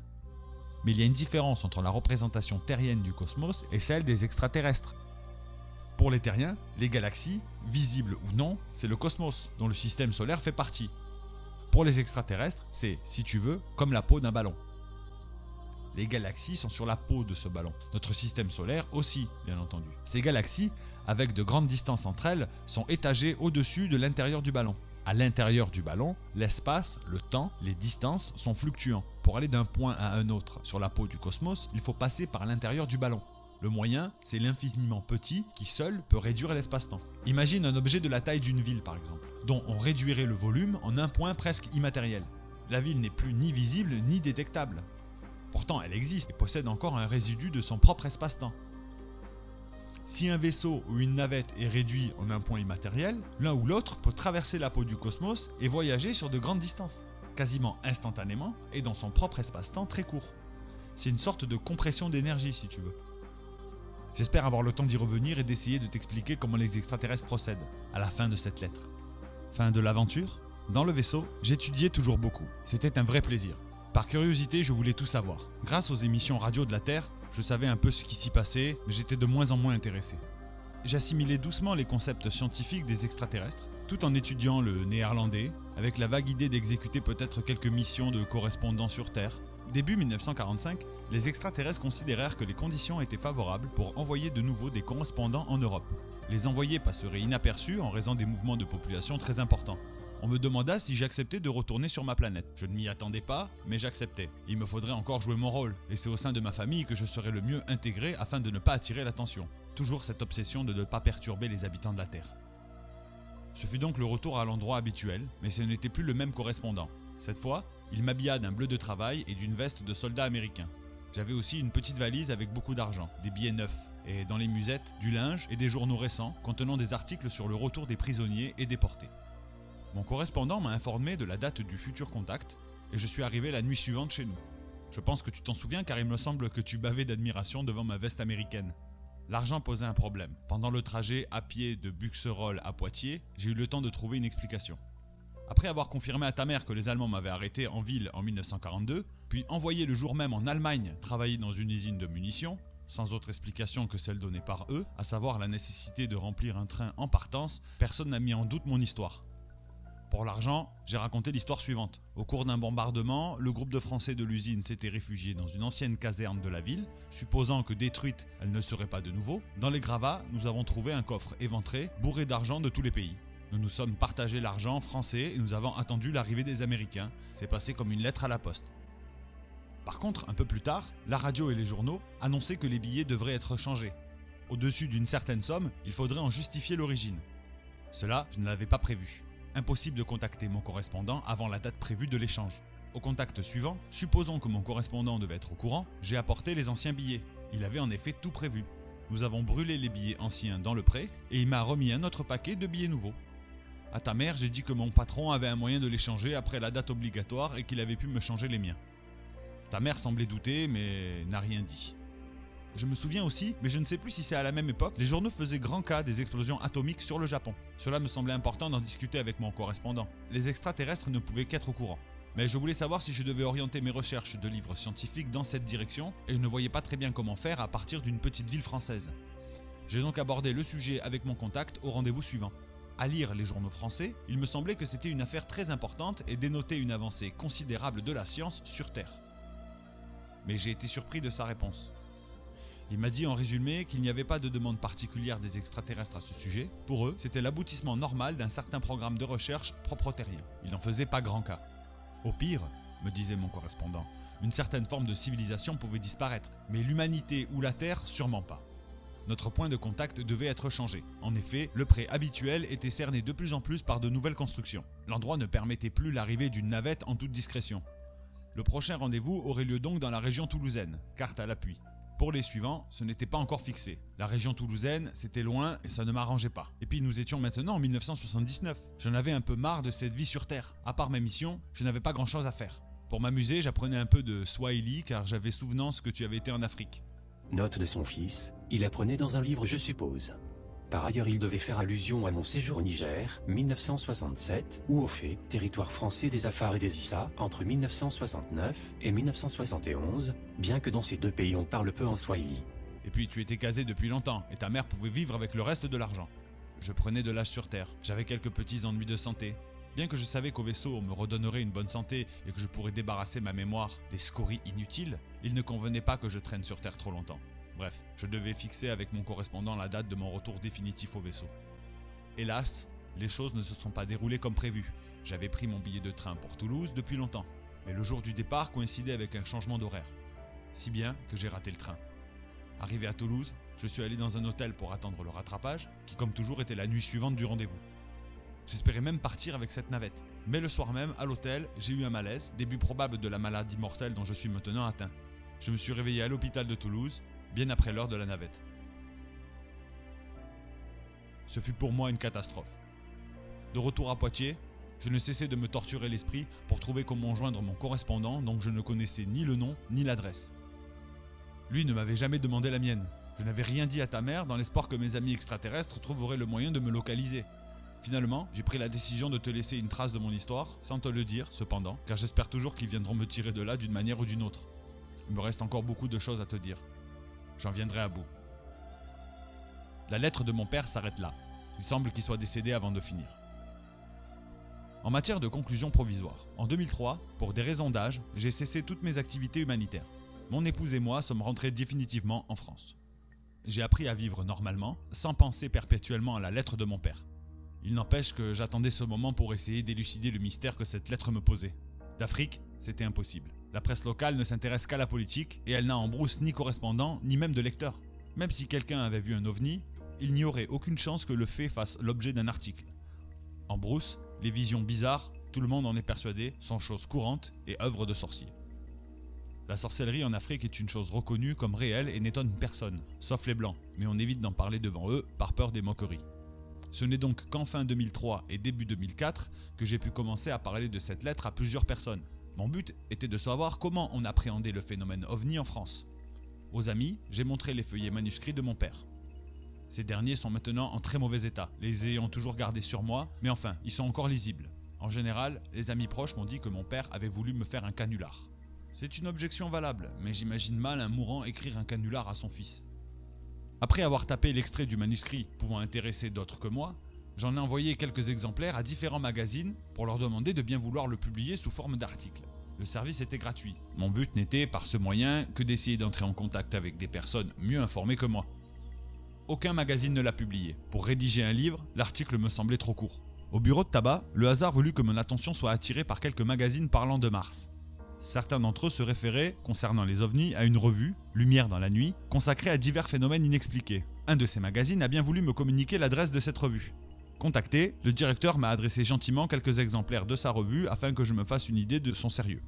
Mais il y a une différence entre la représentation terrienne du cosmos et celle des extraterrestres. Pour les terriens, les galaxies, visibles ou non, c'est le cosmos, dont le système solaire fait partie. Pour les extraterrestres, c'est, si tu veux, comme la peau d'un ballon. Les galaxies sont sur la peau de ce ballon. Notre système solaire aussi, bien entendu. Ces galaxies, avec de grandes distances entre elles, sont étagées au-dessus de l'intérieur du ballon. À l'intérieur du ballon, l'espace, le temps, les distances sont fluctuants. Pour aller d'un point à un autre sur la peau du cosmos, il faut passer par l'intérieur du ballon. Le moyen, c'est l'infiniment petit qui seul peut réduire l'espace-temps. Imagine un objet de la taille d'une ville par exemple, dont on réduirait le volume en un point presque immatériel. La ville n'est plus ni visible ni détectable. Pourtant elle existe et possède encore un résidu de son propre espace-temps. Si un vaisseau ou une navette est réduit en un point immatériel, l'un ou l'autre peut traverser la peau du cosmos et voyager sur de grandes distances, quasiment instantanément et dans son propre espace-temps très court. C'est une sorte de compression d'énergie si tu veux. J'espère avoir le temps d'y revenir et d'essayer de t'expliquer comment les extraterrestres procèdent, à la fin de cette lettre. Fin de l'aventure. Dans le vaisseau, j'étudiais toujours beaucoup. C'était un vrai plaisir. Par curiosité, je voulais tout savoir. Grâce aux émissions radio de la Terre, je savais un peu ce qui s'y passait, mais j'étais de moins en moins intéressé. J'assimilais doucement les concepts scientifiques des extraterrestres, tout en étudiant le néerlandais, avec la vague idée d'exécuter peut-être quelques missions de correspondants sur Terre. Début 1945, les extraterrestres considérèrent que les conditions étaient favorables pour envoyer de nouveau des correspondants en Europe. Les envoyés passeraient inaperçus en raison des mouvements de population très importants. On me demanda si j'acceptais de retourner sur ma planète. Je ne m'y attendais pas, mais j'acceptais. Il me faudrait encore jouer mon rôle, et c'est au sein de ma famille que je serais le mieux intégré afin de ne pas attirer l'attention. Toujours cette obsession de ne pas perturber les habitants de la Terre. Ce fut donc le retour à l'endroit habituel, mais ce n'était plus le même correspondant. Cette fois, il m'habilla d'un bleu de travail et d'une veste de soldat américain. J'avais aussi une petite valise avec beaucoup d'argent, des billets neufs, et dans les musettes, du linge et des journaux récents contenant des articles sur le retour des prisonniers et déportés. Mon correspondant m'a informé de la date du futur contact, et je suis arrivé la nuit suivante chez nous. Je pense que tu t'en souviens car il me semble que tu bavais d'admiration devant ma veste américaine. L'argent posait un problème. Pendant le trajet à pied de Buxerolles à Poitiers, j'ai eu le temps de trouver une explication. Après avoir confirmé à ta mère que les Allemands m'avaient arrêté en ville en 1942, puis envoyé le jour même en Allemagne travailler dans une usine de munitions, sans autre explication que celle donnée par eux, à savoir la nécessité de remplir un train en partance, personne n'a mis en doute mon histoire. Pour l'argent, j'ai raconté l'histoire suivante. Au cours d'un bombardement, le groupe de Français de l'usine s'était réfugié dans une ancienne caserne de la ville, supposant que détruite, elle ne serait pas de nouveau. Dans les gravats, nous avons trouvé un coffre éventré, bourré d'argent de tous les pays. Nous nous sommes partagés l'argent français et nous avons attendu l'arrivée des Américains. C'est passé comme une lettre à la poste. Par contre, un peu plus tard, la radio et les journaux annonçaient que les billets devraient être changés. Au-dessus d'une certaine somme, il faudrait en justifier l'origine. Cela, je ne l'avais pas prévu. Impossible de contacter mon correspondant avant la date prévue de l'échange. Au contact suivant, supposons que mon correspondant devait être au courant, j'ai apporté les anciens billets. Il avait en effet tout prévu. Nous avons brûlé les billets anciens dans le pré et il m'a remis un autre paquet de billets nouveaux. À ta mère, j'ai dit que mon patron avait un moyen de les changer après la date obligatoire et qu'il avait pu me changer les miens. Ta mère semblait douter mais n'a rien dit. Je me souviens aussi, mais je ne sais plus si c'est à la même époque, les journaux faisaient grand cas des explosions atomiques sur le Japon. Cela me semblait important d'en discuter avec mon correspondant. Les extraterrestres ne pouvaient qu'être au courant. Mais je voulais savoir si je devais orienter mes recherches de livres scientifiques dans cette direction et je ne voyais pas très bien comment faire à partir d'une petite ville française. J'ai donc abordé le sujet avec mon contact au rendez-vous suivant. À lire les journaux français, il me semblait que c'était une affaire très importante et dénotait une avancée considérable de la science sur Terre. Mais j'ai été surpris de sa réponse. Il m'a dit en résumé qu'il n'y avait pas de demande particulière des extraterrestres à ce sujet. Pour eux, c'était l'aboutissement normal d'un certain programme de recherche propre aux terriens. Ils n'en faisaient pas grand cas. Au pire, me disait mon correspondant. Une certaine forme de civilisation pouvait disparaître, mais l'humanité ou la Terre, sûrement pas. Notre point de contact devait être changé. En effet, le pré habituel était cerné de plus en plus par de nouvelles constructions. L'endroit ne permettait plus l'arrivée d'une navette en toute discrétion. Le prochain rendez-vous aurait lieu donc dans la région toulousaine, carte à l'appui. Pour les suivants, ce n'était pas encore fixé. La région toulousaine, c'était loin et ça ne m'arrangeait pas. Et puis nous étions maintenant en 1979. J'en avais un peu marre de cette vie sur Terre. À part mes missions, je n'avais pas grand-chose à faire. Pour m'amuser, j'apprenais un peu de Swahili car j'avais souvenance que tu avais été en Afrique. Note de son fils, il apprenait dans un livre, je suppose. Par ailleurs, il devait faire allusion à mon séjour au Niger, 1967, ou au fait, territoire français des Afars et des Issa, entre 1969 et 1971, bien que dans ces deux pays on parle peu en Swahili. Et puis tu étais casé depuis longtemps, et ta mère pouvait vivre avec le reste de l'argent. Je prenais de l'âge sur Terre, j'avais quelques petits ennuis de santé. Bien que je savais qu'au vaisseau on me redonnerait une bonne santé et que je pourrais débarrasser ma mémoire des scories inutiles, il ne convenait pas que je traîne sur Terre trop longtemps. Bref, je devais fixer avec mon correspondant la date de mon retour définitif au vaisseau. Hélas, les choses ne se sont pas déroulées comme prévu. J'avais pris mon billet de train pour Toulouse depuis longtemps, mais le jour du départ coïncidait avec un changement d'horaire. Si bien que j'ai raté le train. Arrivé à Toulouse, je suis allé dans un hôtel pour attendre le rattrapage, qui comme toujours était la nuit suivante du rendez-vous. J'espérais même partir avec cette navette. Mais le soir même, à l'hôtel, j'ai eu un malaise, début probable de la maladie mortelle dont je suis maintenant atteint. Je me suis réveillé à l'hôpital de Toulouse, bien après l'heure de la navette. Ce fut pour moi une catastrophe. De retour à Poitiers, je ne cessais de me torturer l'esprit pour trouver comment joindre mon correspondant dont je ne connaissais ni le nom ni l'adresse. Lui ne m'avait jamais demandé la mienne. Je n'avais rien dit à ta mère dans l'espoir que mes amis extraterrestres trouveraient le moyen de me localiser. Finalement, j'ai pris la décision de te laisser une trace de mon histoire, sans te le dire cependant, car j'espère toujours qu'ils viendront me tirer de là d'une manière ou d'une autre. Il me reste encore beaucoup de choses à te dire. J'en viendrai à bout. La lettre de mon père s'arrête là. Il semble qu'il soit décédé avant de finir. En matière de conclusion provisoire, en 2003, pour des raisons d'âge, j'ai cessé toutes mes activités humanitaires. Mon épouse et moi sommes rentrés définitivement en France. J'ai appris à vivre normalement, sans penser perpétuellement à la lettre de mon père. Il n'empêche que j'attendais ce moment pour essayer d'élucider le mystère que cette lettre me posait. D'Afrique, c'était impossible. La presse locale ne s'intéresse qu'à la politique et elle n'a en brousse ni correspondant ni même de lecteur. Même si quelqu'un avait vu un ovni, il n'y aurait aucune chance que le fait fasse l'objet d'un article. En brousse, les visions bizarres, tout le monde en est persuadé, sont choses courantes et œuvres de sorciers. La sorcellerie en Afrique est une chose reconnue comme réelle et n'étonne personne, sauf les blancs, mais on évite d'en parler devant eux par peur des moqueries. Ce n'est donc qu'en fin 2003 et début 2004 que j'ai pu commencer à parler de cette lettre à plusieurs personnes. Mon but était de savoir comment on appréhendait le phénomène OVNI en France. Aux amis, j'ai montré les feuillets manuscrits de mon père. Ces derniers sont maintenant en très mauvais état, les ayant toujours gardés sur moi, mais enfin, ils sont encore lisibles. En général, les amis proches m'ont dit que mon père avait voulu me faire un canular. C'est une objection valable, mais j'imagine mal un mourant écrire un canular à son fils. Après avoir tapé l'extrait du manuscrit pouvant intéresser d'autres que moi, j'en ai envoyé quelques exemplaires à différents magazines pour leur demander de bien vouloir le publier sous forme d'article. Le service était gratuit. Mon but n'était par ce moyen que d'essayer d'entrer en contact avec des personnes mieux informées que moi. Aucun magazine ne l'a publié. Pour rédiger un livre, l'article me semblait trop court. Au bureau de tabac, le hasard voulut que mon attention soit attirée par quelques magazines parlant de Mars. Certains d'entre eux se référaient, concernant les ovnis, à une revue, Lumière dans la nuit, consacrée à divers phénomènes inexpliqués. Un de ces magazines a bien voulu me communiquer l'adresse de cette revue. Contacté, le directeur m'a adressé gentiment quelques exemplaires de sa revue afin que je me fasse une idée de son sérieux.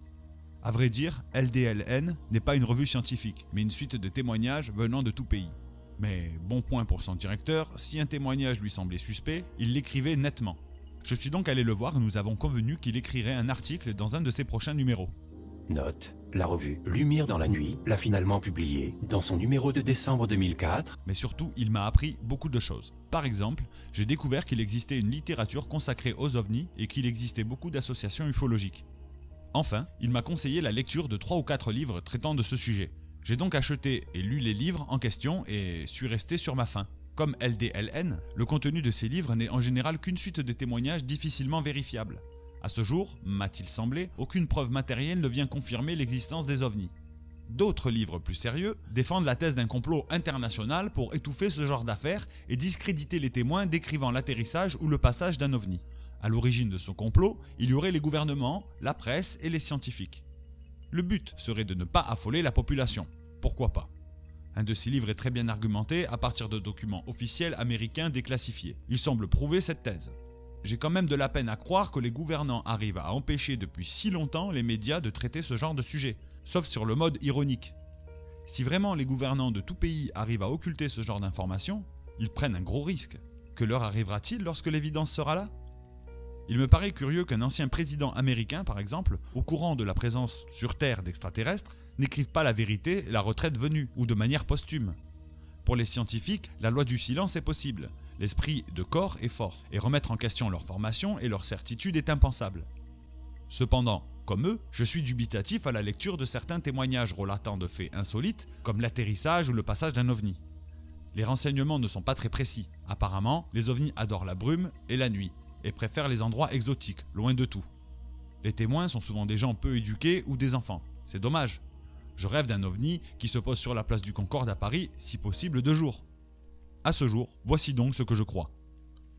À vrai dire, LDLN n'est pas une revue scientifique, mais une suite de témoignages venant de tout pays. Mais bon point pour son directeur, si un témoignage lui semblait suspect, il l'écrivait nettement. Je suis donc allé le voir et nous avons convenu qu'il écrirait un article dans un de ses prochains numéros. Note, la revue Lumière dans la nuit l'a finalement publié dans son numéro de décembre 2004. Mais surtout, il m'a appris beaucoup de choses. Par exemple, j'ai découvert qu'il existait une littérature consacrée aux ovnis et qu'il existait beaucoup d'associations ufologiques. Enfin, il m'a conseillé la lecture de 3 ou 4 livres traitant de ce sujet. J'ai donc acheté et lu les livres en question et suis resté sur ma faim. Comme LDLN, le contenu de ces livres n'est en général qu'une suite de témoignages difficilement vérifiables. À ce jour, m'a-t-il semblé, aucune preuve matérielle ne vient confirmer l'existence des ovnis. D'autres livres plus sérieux défendent la thèse d'un complot international pour étouffer ce genre d'affaires et discréditer les témoins décrivant l'atterrissage ou le passage d'un ovni. À l'origine de ce complot, il y aurait les gouvernements, la presse et les scientifiques. Le but serait de ne pas affoler la population. Pourquoi pas? Un de ces livres est très bien argumenté à partir de documents officiels américains déclassifiés. Il semble prouver cette thèse. J'ai quand même de la peine à croire que les gouvernants arrivent à empêcher depuis si longtemps les médias de traiter ce genre de sujet, sauf sur le mode ironique. Si vraiment les gouvernants de tout pays arrivent à occulter ce genre d'informations, ils prennent un gros risque. Que leur arrivera-t-il lorsque l'évidence sera là? Il me paraît curieux qu'un ancien président américain, par exemple, au courant de la présence sur Terre d'extraterrestres, n'écrive pas la vérité la retraite venue, ou de manière posthume. Pour les scientifiques, la loi du silence est possible. L'esprit de corps est fort, et remettre en question leur formation et leur certitude est impensable. Cependant, comme eux, je suis dubitatif à la lecture de certains témoignages relatant de faits insolites, comme l'atterrissage ou le passage d'un ovni. Les renseignements ne sont pas très précis. Apparemment, les ovnis adorent la brume et la nuit, et préfèrent les endroits exotiques, loin de tout. Les témoins sont souvent des gens peu éduqués ou des enfants. C'est dommage. Je rêve d'un ovni qui se pose sur la place du Concorde à Paris, si possible de jour. À ce jour, voici donc ce que je crois.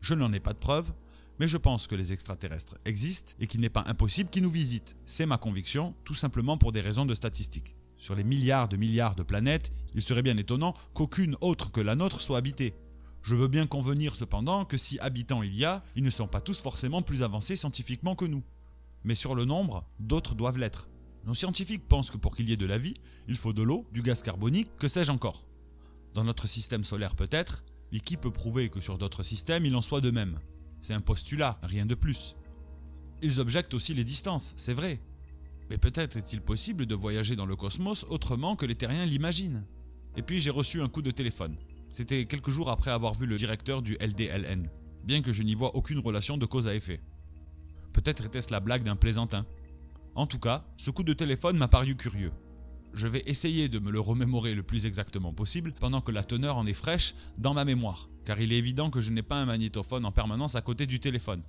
Je n'en ai pas de preuves, mais je pense que les extraterrestres existent et qu'il n'est pas impossible qu'ils nous visitent. C'est ma conviction, tout simplement pour des raisons de statistiques. Sur les milliards de planètes, il serait bien étonnant qu'aucune autre que la nôtre soit habitée. Je veux bien convenir cependant que si habitants il y a, ils ne sont pas tous forcément plus avancés scientifiquement que nous. Mais sur le nombre, d'autres doivent l'être. Nos scientifiques pensent que pour qu'il y ait de la vie, il faut de l'eau, du gaz carbonique, que sais-je encore. Dans notre système solaire peut-être, et qui peut prouver que sur d'autres systèmes il en soit de même? C'est un postulat, rien de plus. Ils objectent aussi les distances, c'est vrai. Mais peut-être est-il possible de voyager dans le cosmos autrement que les terriens l'imaginent. Et puis j'ai reçu un coup de téléphone. C'était quelques jours après avoir vu le directeur du LDLN, bien que je n'y vois aucune relation de cause à effet. Peut-être était-ce la blague d'un plaisantin. En tout cas, ce coup de téléphone m'a paru curieux. Je vais essayer de me le remémorer le plus exactement possible pendant que la teneur en est fraîche dans ma mémoire, car il est évident que je n'ai pas un magnétophone en permanence à côté du téléphone.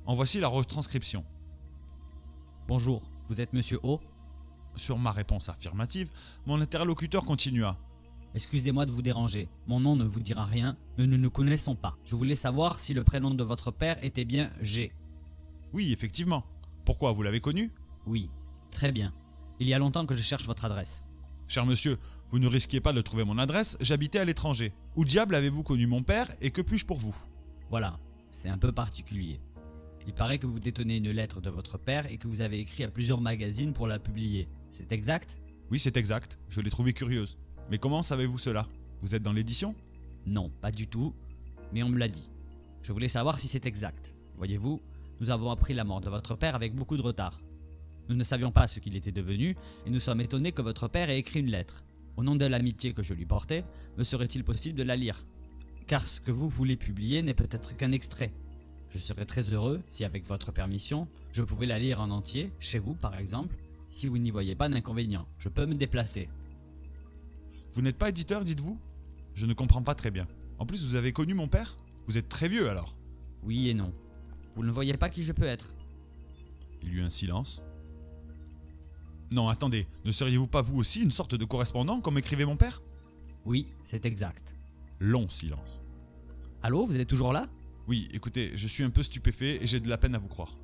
En voici la retranscription. Bonjour, vous êtes Monsieur O? Sur ma réponse affirmative, mon interlocuteur continua. Excusez-moi de vous déranger, mon nom ne vous dira rien, nous ne nous connaissons pas. Je voulais savoir si le prénom de votre père était bien G. Oui, effectivement. Pourquoi, vous l'avez connu? Oui, très bien. Il y a longtemps que je cherche votre adresse. Cher monsieur, vous ne risquiez pas de trouver mon adresse, j'habitais à l'étranger. Où diable avez-vous connu mon père et que puis-je pour vous? Voilà, c'est un peu particulier. Il paraît que vous détenez une lettre de votre père et que vous avez écrit à plusieurs magazines pour la publier. C'est exact? Oui, c'est exact. Je l'ai trouvée curieuse. Mais comment savez-vous cela? Vous êtes dans l'édition? Non, pas du tout, mais on me l'a dit. Je voulais savoir si c'est exact. Voyez-vous, nous avons appris la mort de votre père avec beaucoup de retard. Nous ne savions pas ce qu'il était devenu et nous sommes étonnés que votre père ait écrit une lettre. Au nom de l'amitié que je lui portais, me serait-il possible de la lire? Car ce que vous voulez publier n'est peut-être qu'un extrait. Je serais très heureux si, avec votre permission, je pouvais la lire en entier, chez vous par exemple. Si vous n'y voyez pas d'inconvénient, je peux me déplacer. Vous n'êtes pas éditeur, dites-vous? Je ne comprends pas très bien. En plus, vous avez connu mon père? Vous êtes très vieux alors. Oui et non. Vous ne voyez pas qui je peux être? Il y eut un silence. Non, attendez, ne seriez-vous pas vous aussi une sorte de correspondant comme écrivait mon père? Oui, c'est exact. Long silence. Allô, vous êtes toujours là? Oui, écoutez, je suis un peu stupéfait et j'ai de la peine à vous croire.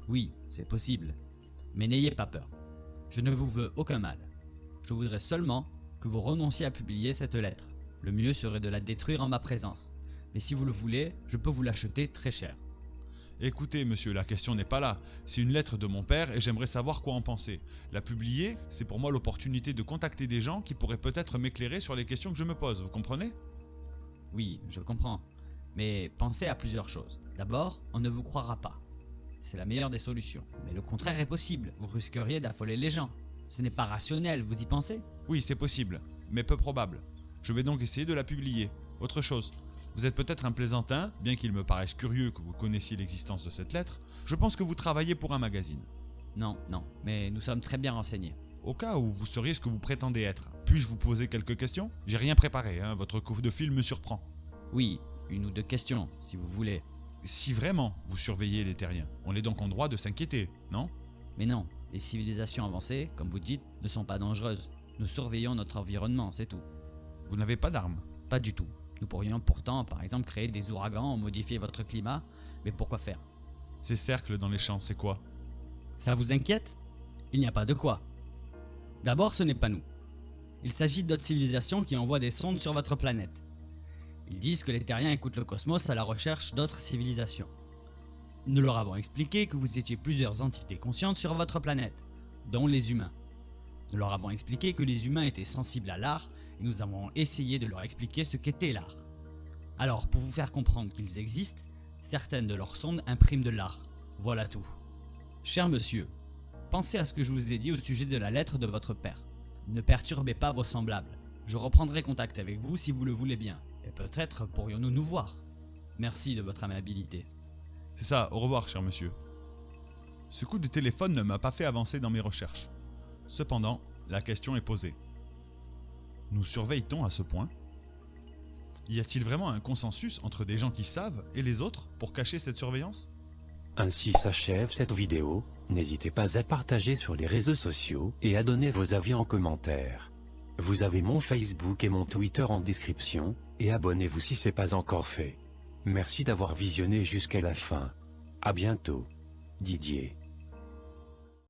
Oui, c'est possible. Mais n'ayez pas peur. Je ne vous veux aucun mal. Je voudrais seulement que vous renonciez à publier cette lettre. Le mieux serait de la détruire en ma présence. Mais si vous le voulez, je peux vous l'acheter très cher. Écoutez, monsieur, la question n'est pas là. C'est une lettre de mon père et j'aimerais savoir quoi en penser. La publier, c'est pour moi l'opportunité de contacter des gens qui pourraient peut-être m'éclairer sur les questions que je me pose, vous comprenez? Oui, je comprends. Mais pensez à plusieurs choses. D'abord, on ne vous croira pas. C'est la meilleure des solutions. Mais le contraire est possible. Vous risqueriez d'affoler les gens. Ce n'est pas rationnel, vous y pensez? Oui, c'est possible, mais peu probable. Je vais donc essayer de la publier. Autre chose. Vous êtes peut-être un plaisantin, bien qu'il me paraisse curieux que vous connaissiez l'existence de cette lettre. Je pense que vous travaillez pour un magazine. Non, mais nous sommes très bien renseignés. Au cas où vous seriez ce que vous prétendez être, puis-je vous poser quelques questions? J'ai rien préparé, votre coup de fil me surprend. Oui, une ou deux questions, si vous voulez. Si vraiment vous surveillez les terriens, on est donc en droit de s'inquiéter, non? Mais non, les civilisations avancées, comme vous dites, ne sont pas dangereuses. Nous surveillons notre environnement, c'est tout. Vous n'avez pas d'armes? Pas du tout. Nous pourrions pourtant, par exemple, créer des ouragans ou modifier votre climat, mais pourquoi faire? Ces cercles dans les champs, c'est quoi? Ça vous inquiète? Il n'y a pas de quoi. D'abord, ce n'est pas nous. Il s'agit d'autres civilisations qui envoient des sondes sur votre planète. Ils disent que les terriens écoutent le cosmos à la recherche d'autres civilisations. Nous leur avons expliqué que vous étiez plusieurs entités conscientes sur votre planète, dont les humains. Nous leur avons expliqué que les humains étaient sensibles à l'art et nous avons essayé de leur expliquer ce qu'était l'art. Alors, pour vous faire comprendre qu'ils existent, certaines de leurs sondes impriment de l'art. Voilà tout. Cher monsieur, pensez à ce que je vous ai dit au sujet de la lettre de votre père. Ne perturbez pas vos semblables. Je reprendrai contact avec vous si vous le voulez bien. Et peut-être pourrions-nous nous voir. Merci de votre amabilité. C'est ça, au revoir, cher monsieur. Ce coup de téléphone ne m'a pas fait avancer dans mes recherches. Cependant, la question est posée. Nous surveille-t-on à ce point ? Y a-t-il vraiment un consensus entre des gens qui savent et les autres pour cacher cette surveillance ? Ainsi s'achève cette vidéo, n'hésitez pas à partager sur les réseaux sociaux et à donner vos avis en commentaire. Vous avez mon Facebook et mon Twitter en description, et abonnez-vous si ce n'est pas encore fait. Merci d'avoir visionné jusqu'à la fin. À bientôt. Didier.